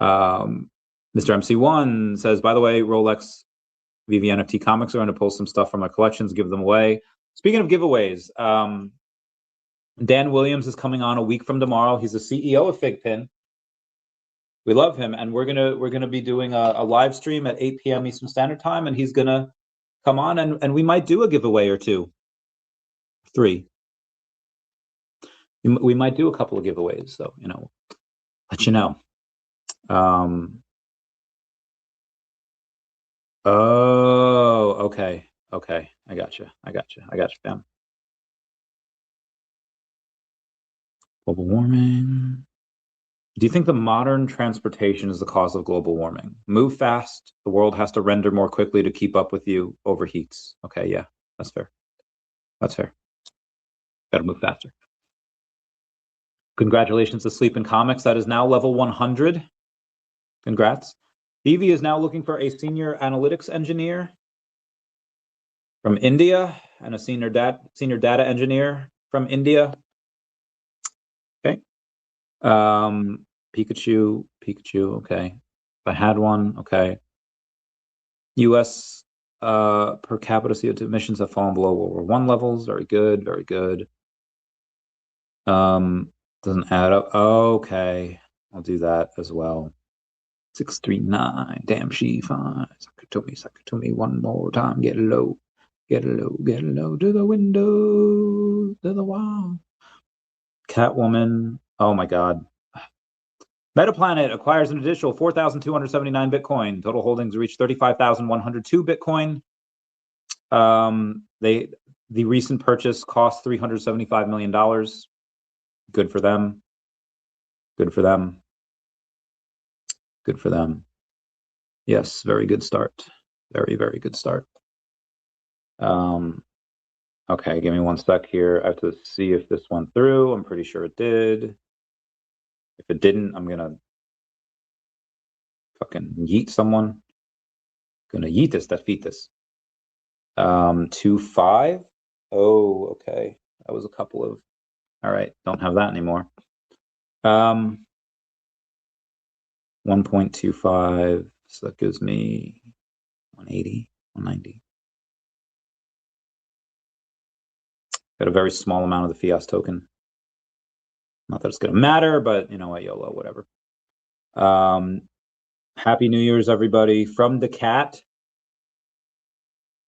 Mr. MC1 says, by the way, Rolex VeVe NFT comics are going to pull some stuff from our collections, give them away. Speaking of giveaways, Dan Williams is coming on a week from tomorrow. He's the CEO of Figpin. We love him, and we're gonna be doing a live stream at 8 p.m. Eastern Standard Time, and he's gonna come on, and we might do a giveaway or two, 3. We might do a couple of giveaways, so let you know. Oh, okay, I gotcha, fam. Global warming. Do you think the modern transportation is the cause of global warming? Move fast. The world has to render more quickly to keep up with you. Overheats. Okay, yeah, that's fair. That's fair. Gotta move faster. Congratulations to Sleep in Comics. That is now level 100. Congrats. VeVe is now looking for a senior analytics engineer from India and a senior data engineer from India. Okay. Pikachu, okay. If I had one, okay. US per capita CO2 emissions have fallen below World War I levels. Very good, very good. Doesn't add up. Okay, I'll do that as well. 639. Damn, she fine. Suck it to me one more time. Get low to the window, to the wall. Catwoman. Oh my God. Metaplanet acquires an additional 4,279 Bitcoin. Total holdings reach 35,102 Bitcoin. The recent purchase cost $375 million. Good for them. Good for them. Good for them. Yes, very good start. Very, very good start. Okay, give me one sec here. I have to see if this went through. I'm pretty sure it did. If it didn't, I'm gonna fucking yeet someone. Gonna yeet this, defeat this. 2.5. Oh, okay. That was a couple of. All right, don't have that anymore. 1.25. So that gives me 180, 190. Got a very small amount of the Fiat token. Not that it's going to matter, but you know what, YOLO, whatever. Happy New Year's, everybody. From the cat,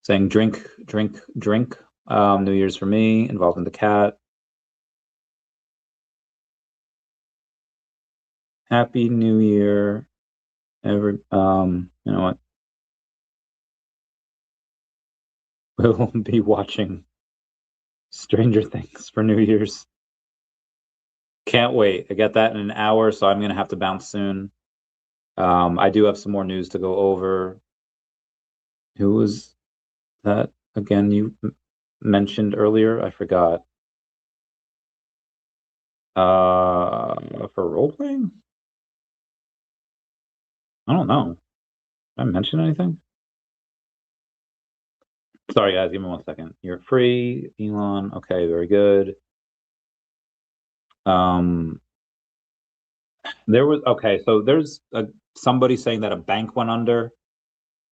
saying drink, drink, drink. New Year's for me, involving the cat. Happy New Year, you know what? We'll be watching Stranger Things for New Year's. Can't wait. I get that in an hour, so I'm gonna have to bounce soon. I do have some more news to go over. Who was that again? You mentioned earlier. I forgot. For role playing, I don't know. Did I mention anything? Sorry, guys. Give me 1 second. You're free, Elon. Okay, very good. There was so there's somebody saying that a bank went under.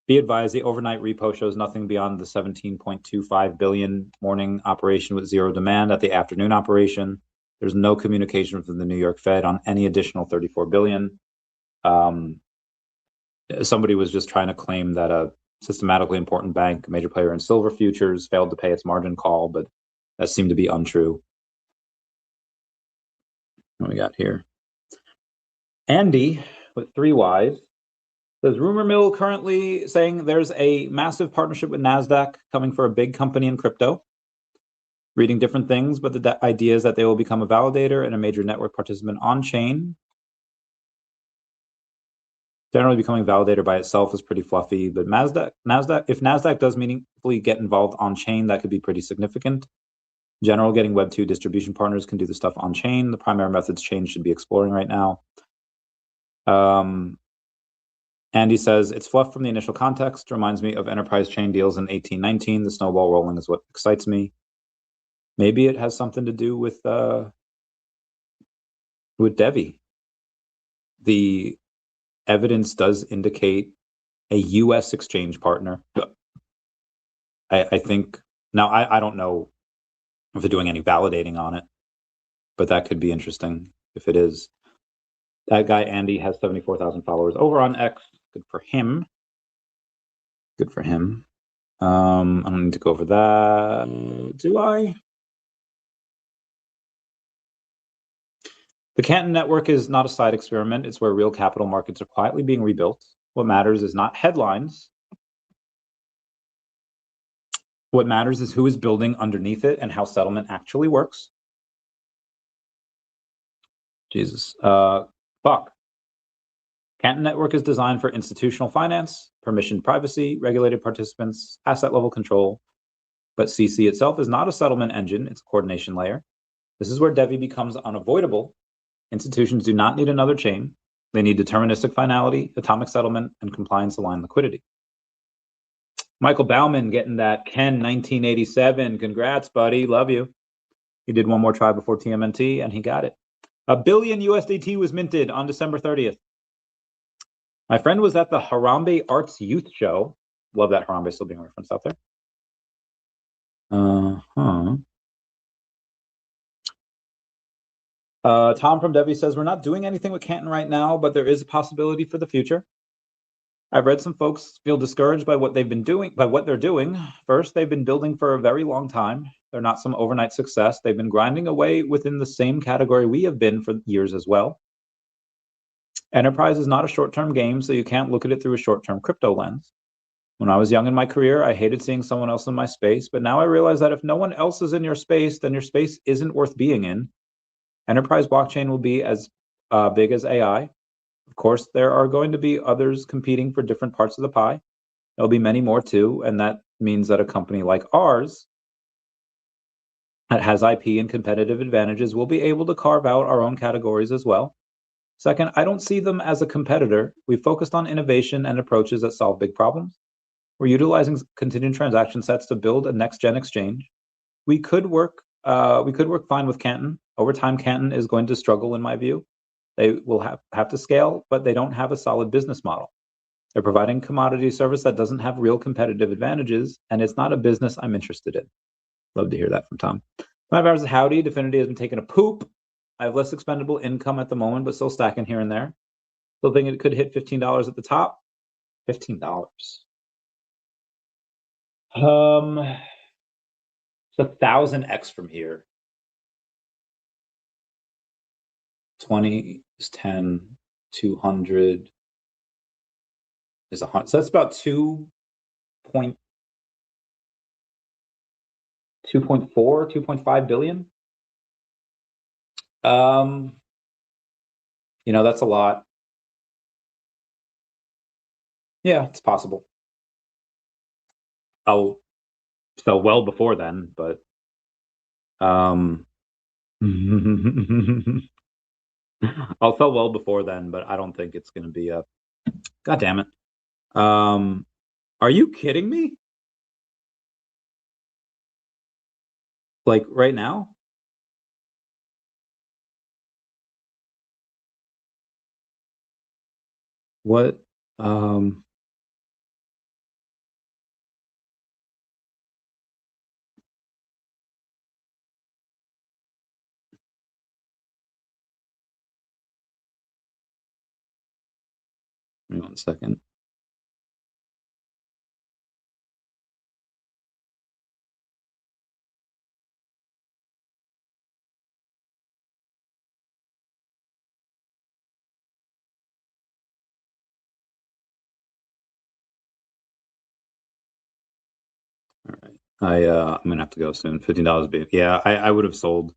Be advised, the overnight repo shows nothing beyond the 17.25 billion morning operation with zero demand. At the afternoon operation, there's no communication from the New York Fed on any additional 34 billion. Somebody was just trying to claim that a systematically important bank, major player in silver futures, failed to pay its margin call, but that seemed to be untrue. What we got here? Andy with 3 Ys says, rumor mill currently saying there's a massive partnership with NASDAQ coming for a big company in crypto. Reading different things, but the idea is that they will become a validator and a major network participant on chain. Generally, becoming validator by itself is pretty fluffy, but NASDAQ, if NASDAQ does meaningfully get involved on chain, that could be pretty significant. In general, getting Web2 distribution partners can do the stuff on chain. The primary methods chain should be exploring right now. Andy says, it's fluff from the initial context. Reminds me of enterprise chain deals in 1819. The snowball rolling is what excites me. Maybe it has something to do with DEVVE. The evidence does indicate a U.S. exchange partner. I think, now I don't know if they're doing any validating on it, but that could be interesting if it is. That guy, Andy, has 74,000 followers over on X. Good for him. Good for him. I don't need to go over that, do I? The Canton network is not a side experiment. It's where real capital markets are quietly being rebuilt. What matters is not headlines. What matters is who is building underneath it and how settlement actually works. Jesus. Fuck. Canton network is designed for institutional finance, permissioned privacy, regulated participants, asset level control. But CC itself is not a settlement engine. It's a coordination layer. This is where DEVVE becomes unavoidable. Institutions do not need another chain. They need deterministic finality, atomic settlement, and compliance-aligned liquidity. Michael Bauman getting that Ken 1987. Congrats, buddy. Love you. He did one more try before TMNT, and he got it. $1 billion USDT was minted on December 30th. My friend was at the Harambe Arts Youth Show. Love that Harambe still being referenced out there. Tom from DEVVE says, we're not doing anything with Canton right now, but there is a possibility for the future. I've read some folks feel discouraged by what they've been doing, by what they're doing. First, they've been building for a very long time. They're not some overnight success. They've been grinding away within the same category we have been for years as well. Enterprise is not a short-term game, so you can't look at it through a short-term crypto lens. When I was young in my career, I hated seeing someone else in my space, but now I realize that if no one else is in your space, then your space isn't worth being in. Enterprise blockchain will be as big as AI. Of course, there are going to be others competing for different parts of the pie. There'll be many more too, and that means that a company like ours that has IP and competitive advantages will be able to carve out our own categories as well. Second, I don't see them as a competitor. We focused on innovation and approaches that solve big problems. We're utilizing contingent transaction sets to build a next-gen exchange. We could work fine with Canton. Over time, Canton is going to struggle, in my view. They will have to scale, but they don't have a solid business model. They're providing commodity service that doesn't have real competitive advantages, and it's not a business I'm interested in. Love to hear that from Tom. 5 hours of howdy. Definity has been taking a poop. I have less expendable income at the moment, but still stacking here and there. Still think it could hit $15 at the top. $15. It's 1,000x from here. 20 is 10, 200 is 100. So that's about 2.4, 2.5 billion. You know, that's a lot. Yeah, it's possible. I'll sell well before then, but I'll sell well before then, but I don't think it's going to be a. God damn it! Are you kidding me? Like right now? What? Give me 1 second. All right. I'm gonna have to go soon. $15. Yeah, I would have sold.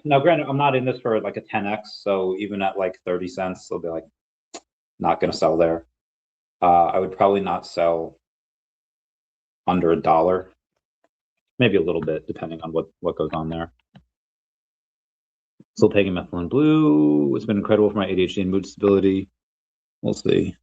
Now granted, I'm not in this for like a 10x, so even at like 30 cents, I'll be like, not gonna sell there. I would probably not sell under $1, maybe a little bit, depending on what goes on there. Still taking methylene blue. It's been incredible for my ADHD and mood stability. We'll see.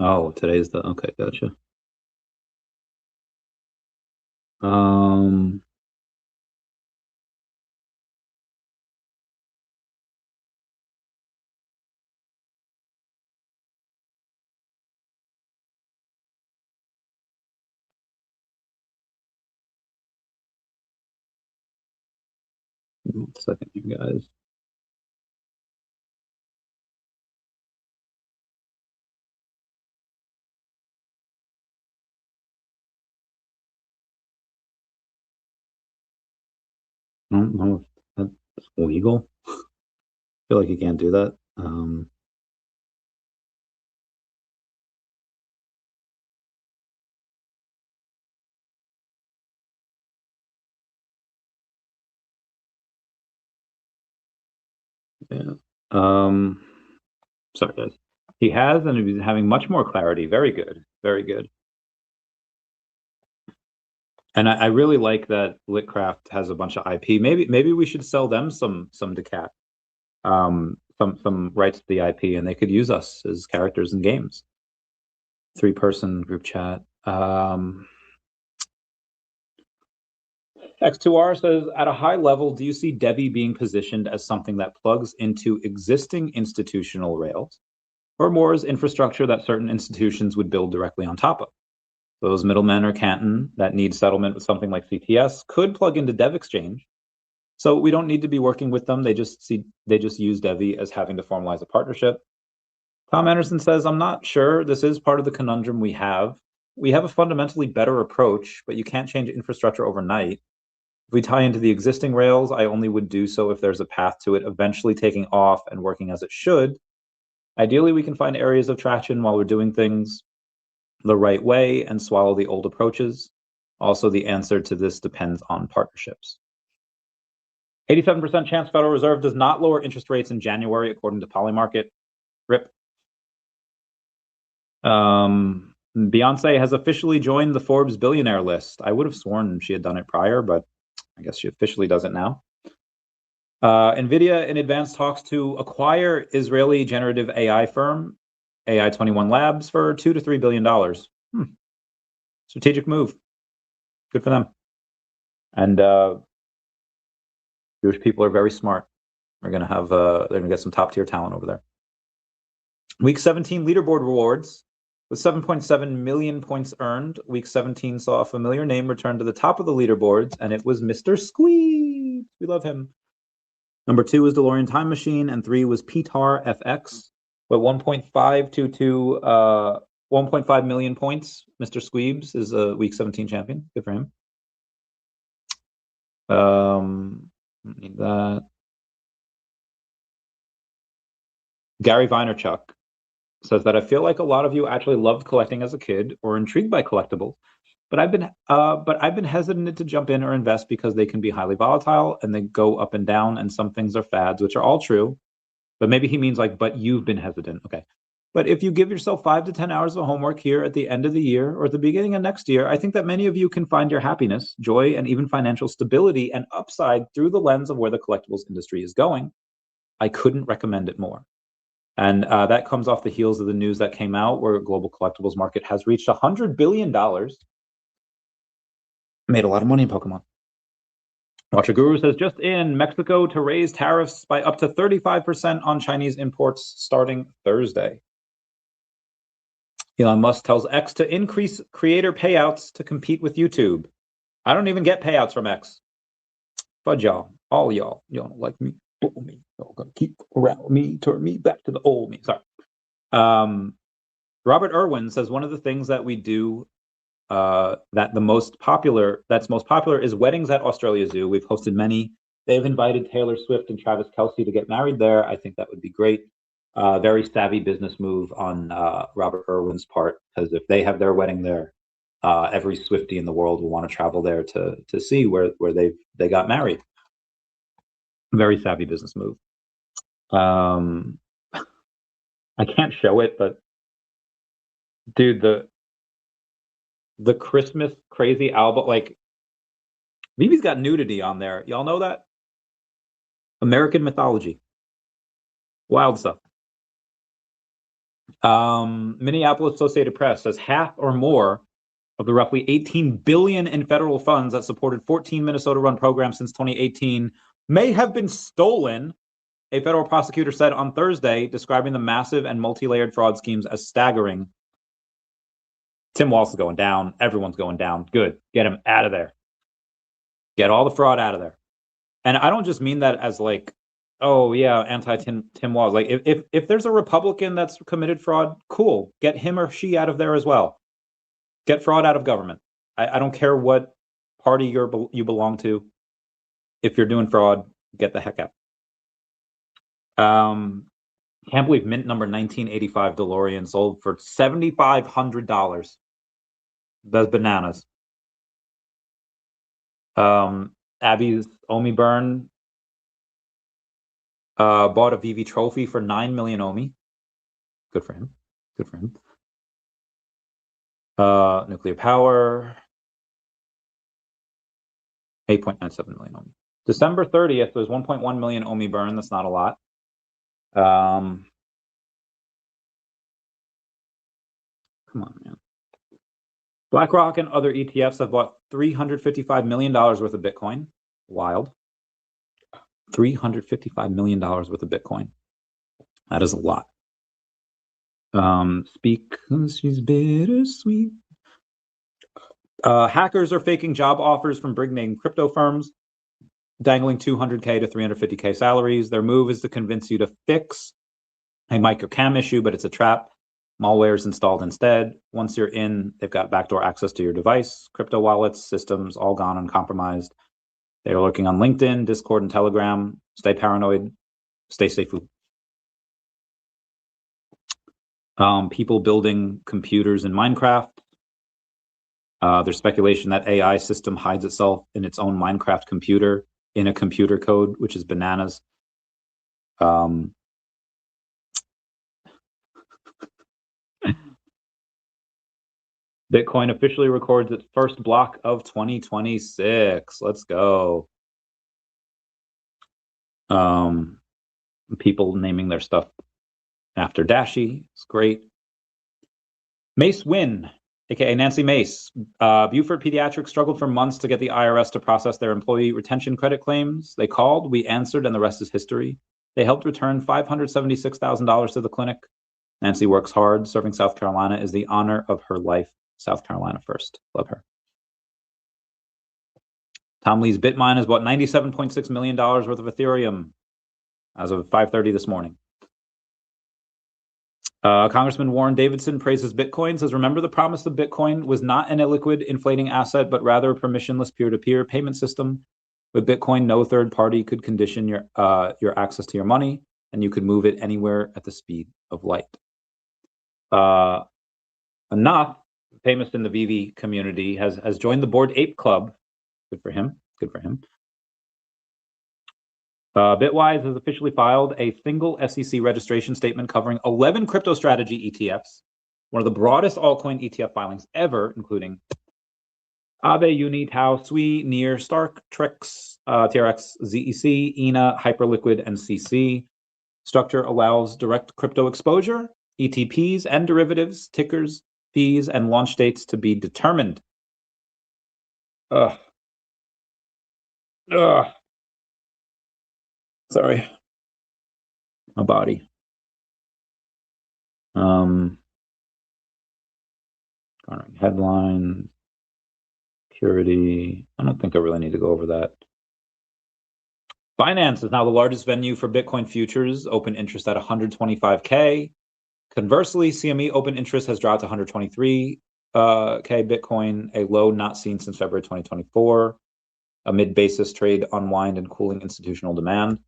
Oh, today's the okay, gotcha. One second here, guys. I don't know if that's legal. I feel like you can't do that. Yeah. Sorry, guys. He has, and he's having much more clarity. Very good. Very good. And I really like that Litcraft has a bunch of IP. Maybe we should sell them some Decat, some rights to the IP, and they could use us as characters in games. 3-person group chat. X2R says, at a high level, do you see DEVVE being positioned as something that plugs into existing institutional rails, or more as infrastructure that certain institutions would build directly on top of? Those middlemen or Canton that need settlement with something like CTS could plug into DevExchange. So we don't need to be working with them. They just use DEVVE as having to formalize a partnership. Tom Anderson says, I'm not sure. This is part of the conundrum we have. We have a fundamentally better approach, but you can't change infrastructure overnight. If we tie into the existing rails, I only would do so if there's a path to it eventually taking off and working as it should. Ideally, we can find areas of traction while we're doing things the right way and swallow the old approaches. Also, the answer to this depends on partnerships. 87% chance Federal Reserve does not lower interest rates in January, according to Polymarket. RIP. Beyonce has officially joined the Forbes billionaire list. I would have sworn she had done it prior, but I guess she officially does it now. NVIDIA in advanced talks to acquire Israeli generative AI firm AI 21 Labs for $2 to $3 billion. Strategic move. Good for them. And Jewish people are very smart. They're gonna have they're gonna get some top tier talent over there. Week 17 leaderboard rewards with 7.7 million points earned. Week 17 saw a familiar name return to the top of the leaderboards, and it was Mr. Squeeze. We love him. Number 2 was DeLorean Time Machine, and 3 was PTAR FX with 1.5 million points. Mr. Squeebs is a Week 17 champion. Good for him. Need that. Gary Vaynerchuk says that I feel like a lot of you actually loved collecting as a kid or intrigued by collectibles, but I've been hesitant to jump in or invest because they can be highly volatile and they go up and down, and some things are fads, which are all true. But maybe he means like, but you've been hesitant. Okay. But if you give yourself 5 to 10 hours of homework here at the end of the year or at the beginning of next year, I think that many of you can find your happiness, joy, and even financial stability and upside through the lens of where the collectibles industry is going. I couldn't recommend it more. And that comes off the heels of the news that came out where global collectibles market has reached $100 billion. Made a lot of money in Pokemon. Watcher Guru says, just in, Mexico to raise tariffs by up to 35% on Chinese imports starting Thursday. Elon Musk tells X to increase creator payouts to compete with YouTube. I don't even get payouts from X. Fudge y'all. All y'all. Y'all don't like me. Me. Y'all gonna keep around me, turn me back to the old me. Sorry. Robert Irwin says one of the things that we do that's most popular is weddings at Australia Zoo. We've hosted many. They've invited Taylor Swift and Travis Kelce to get married there. I think that would be great. Very savvy business move on Robert Irwin's part, because if they have their wedding there, every Swiftie in the world will want to travel there to see where they got married. Very savvy business move. I can't show it, but dude, the Christmas crazy album, like VeVe's got nudity on there. Y'all know that? American mythology. Wild stuff. Minneapolis Associated Press says half or more of the roughly $18 billion in federal funds that supported 14 Minnesota-run programs since 2018 may have been stolen, a federal prosecutor said on Thursday, describing the massive and multi-layered fraud schemes as staggering. Tim Walz is going down. Everyone's going down. Good. Get him out of there. Get all the fraud out of there. And I don't just mean that as like, oh yeah, anti-Tim Walz. Like if there's a Republican that's committed fraud, cool. Get him or she out of there as well. Get fraud out of government. I don't care what party you belong to. If you're doing fraud, get the heck out. Can't believe mint number 1985 DeLorean sold for $7,500. That's bananas. Abby's OMI Burn bought a VeVe trophy for 9 million OMI. Good for him. Good for him. Nuclear power, 8.97 million OMI. December 30th, there's 1.1 million OMI burn. That's not a lot. Come on, man. BlackRock and other ETFs have bought $355 million worth of Bitcoin. Wild. $355 million worth of Bitcoin. That is a lot. Speak, cause she's bittersweet. Hackers are faking job offers from big name crypto firms, dangling 200K to 350K salaries. Their move is to convince you to fix a microcam issue, but it's a trap. Malware is installed instead. Once you're in, they've got backdoor access to your device, crypto wallets, systems, all gone uncompromised. They are lurking on LinkedIn, Discord, and Telegram. Stay paranoid. Stay safe. People building computers in Minecraft. There's speculation that AI system hides itself in its own Minecraft computer in a computer code, which is bananas. Bitcoin officially records its first block of 2026. Let's go. People naming their stuff after Dashi. It's great. Mace Win aka Nancy Mace. Buford Pediatrics struggled for months to get the IRS to process their employee retention credit claims. They called, we answered, and the rest is history. They helped return $576,000 to the clinic. Nancy works hard. Serving South Carolina is the honor of her life. South Carolina first. Love her. Tom Lee's Bitmine has bought $97.6 million worth of Ethereum as of 5:30 this morning. Congressman Warren Davidson praises Bitcoin, says, remember the promise of Bitcoin was not an illiquid inflating asset, but rather a permissionless peer-to-peer payment system. With Bitcoin, no third party could condition your access to your money, and you could move it anywhere at the speed of light. Enough, famous in the VeVe community, has joined the Bored Ape Club. Good for him. Good for him. Bitwise has officially filed a single SEC registration statement covering 11 crypto strategy ETFs, one of the broadest altcoin ETF filings ever, including Aave, Uni, Tau, Sui, Near, Stark, Trix, TRX, ZEC, ENA, Hyperliquid, and CC. Structure allows direct crypto exposure, ETPs and derivatives, tickers, fees, and launch dates to be determined. Sorry. My body. Headline. Security. I don't think I really need to go over that. Binance is now the largest venue for Bitcoin futures, open interest at 125K. Conversely, CME open interest has dropped to 123K Bitcoin, a low not seen since February 2024, amid basis trade unwind and cooling institutional demand.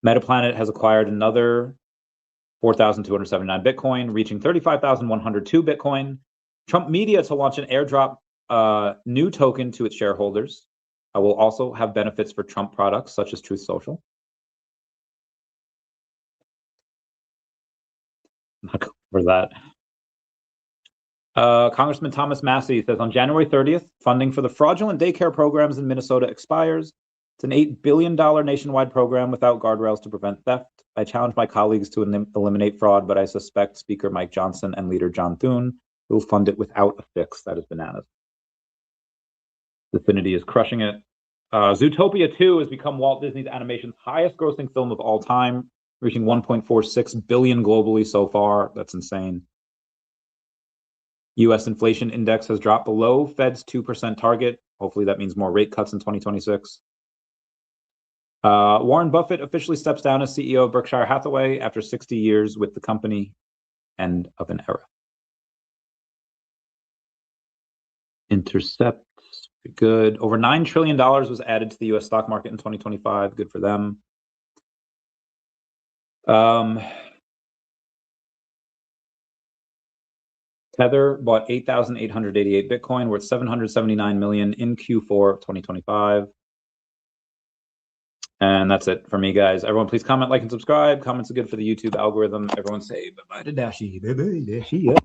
Metaplanet has acquired another 4,279 Bitcoin, reaching 35,102 Bitcoin. Trump Media to launch an airdrop new token to its shareholders. Will also have benefits for Trump products such as Truth Social. Not for that. Congressman Thomas Massey says on January 30th, funding for the fraudulent daycare programs in Minnesota expires. It's an $8 billion nationwide program without guardrails to prevent theft. I challenge my colleagues to eliminate fraud, but I suspect Speaker Mike Johnson and Leader John Thune will fund it without a fix. That is bananas. Definity is crushing it. Zootopia 2 has become Walt Disney's animation's highest grossing film of all time, reaching 1.46 billion globally so far. That's insane. U.S. inflation index has dropped below Fed's 2% target. Hopefully that means more rate cuts in 2026. Warren Buffett officially steps down as CEO of Berkshire Hathaway after 60 years with the company. End of an era. Intercept. Good. Over $9 trillion was added to the U.S. stock market in 2025. Good for them. Tether bought 8,888 Bitcoin, worth $779 million in Q4 of 2025. And that's it for me, guys. Everyone, please comment, like, and subscribe. Comments are good for the YouTube algorithm. Everyone say bye-bye to Dashi. Bye-bye, Dashi.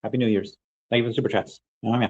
Happy New Year's. Thank you for the super chats. Oh, yeah.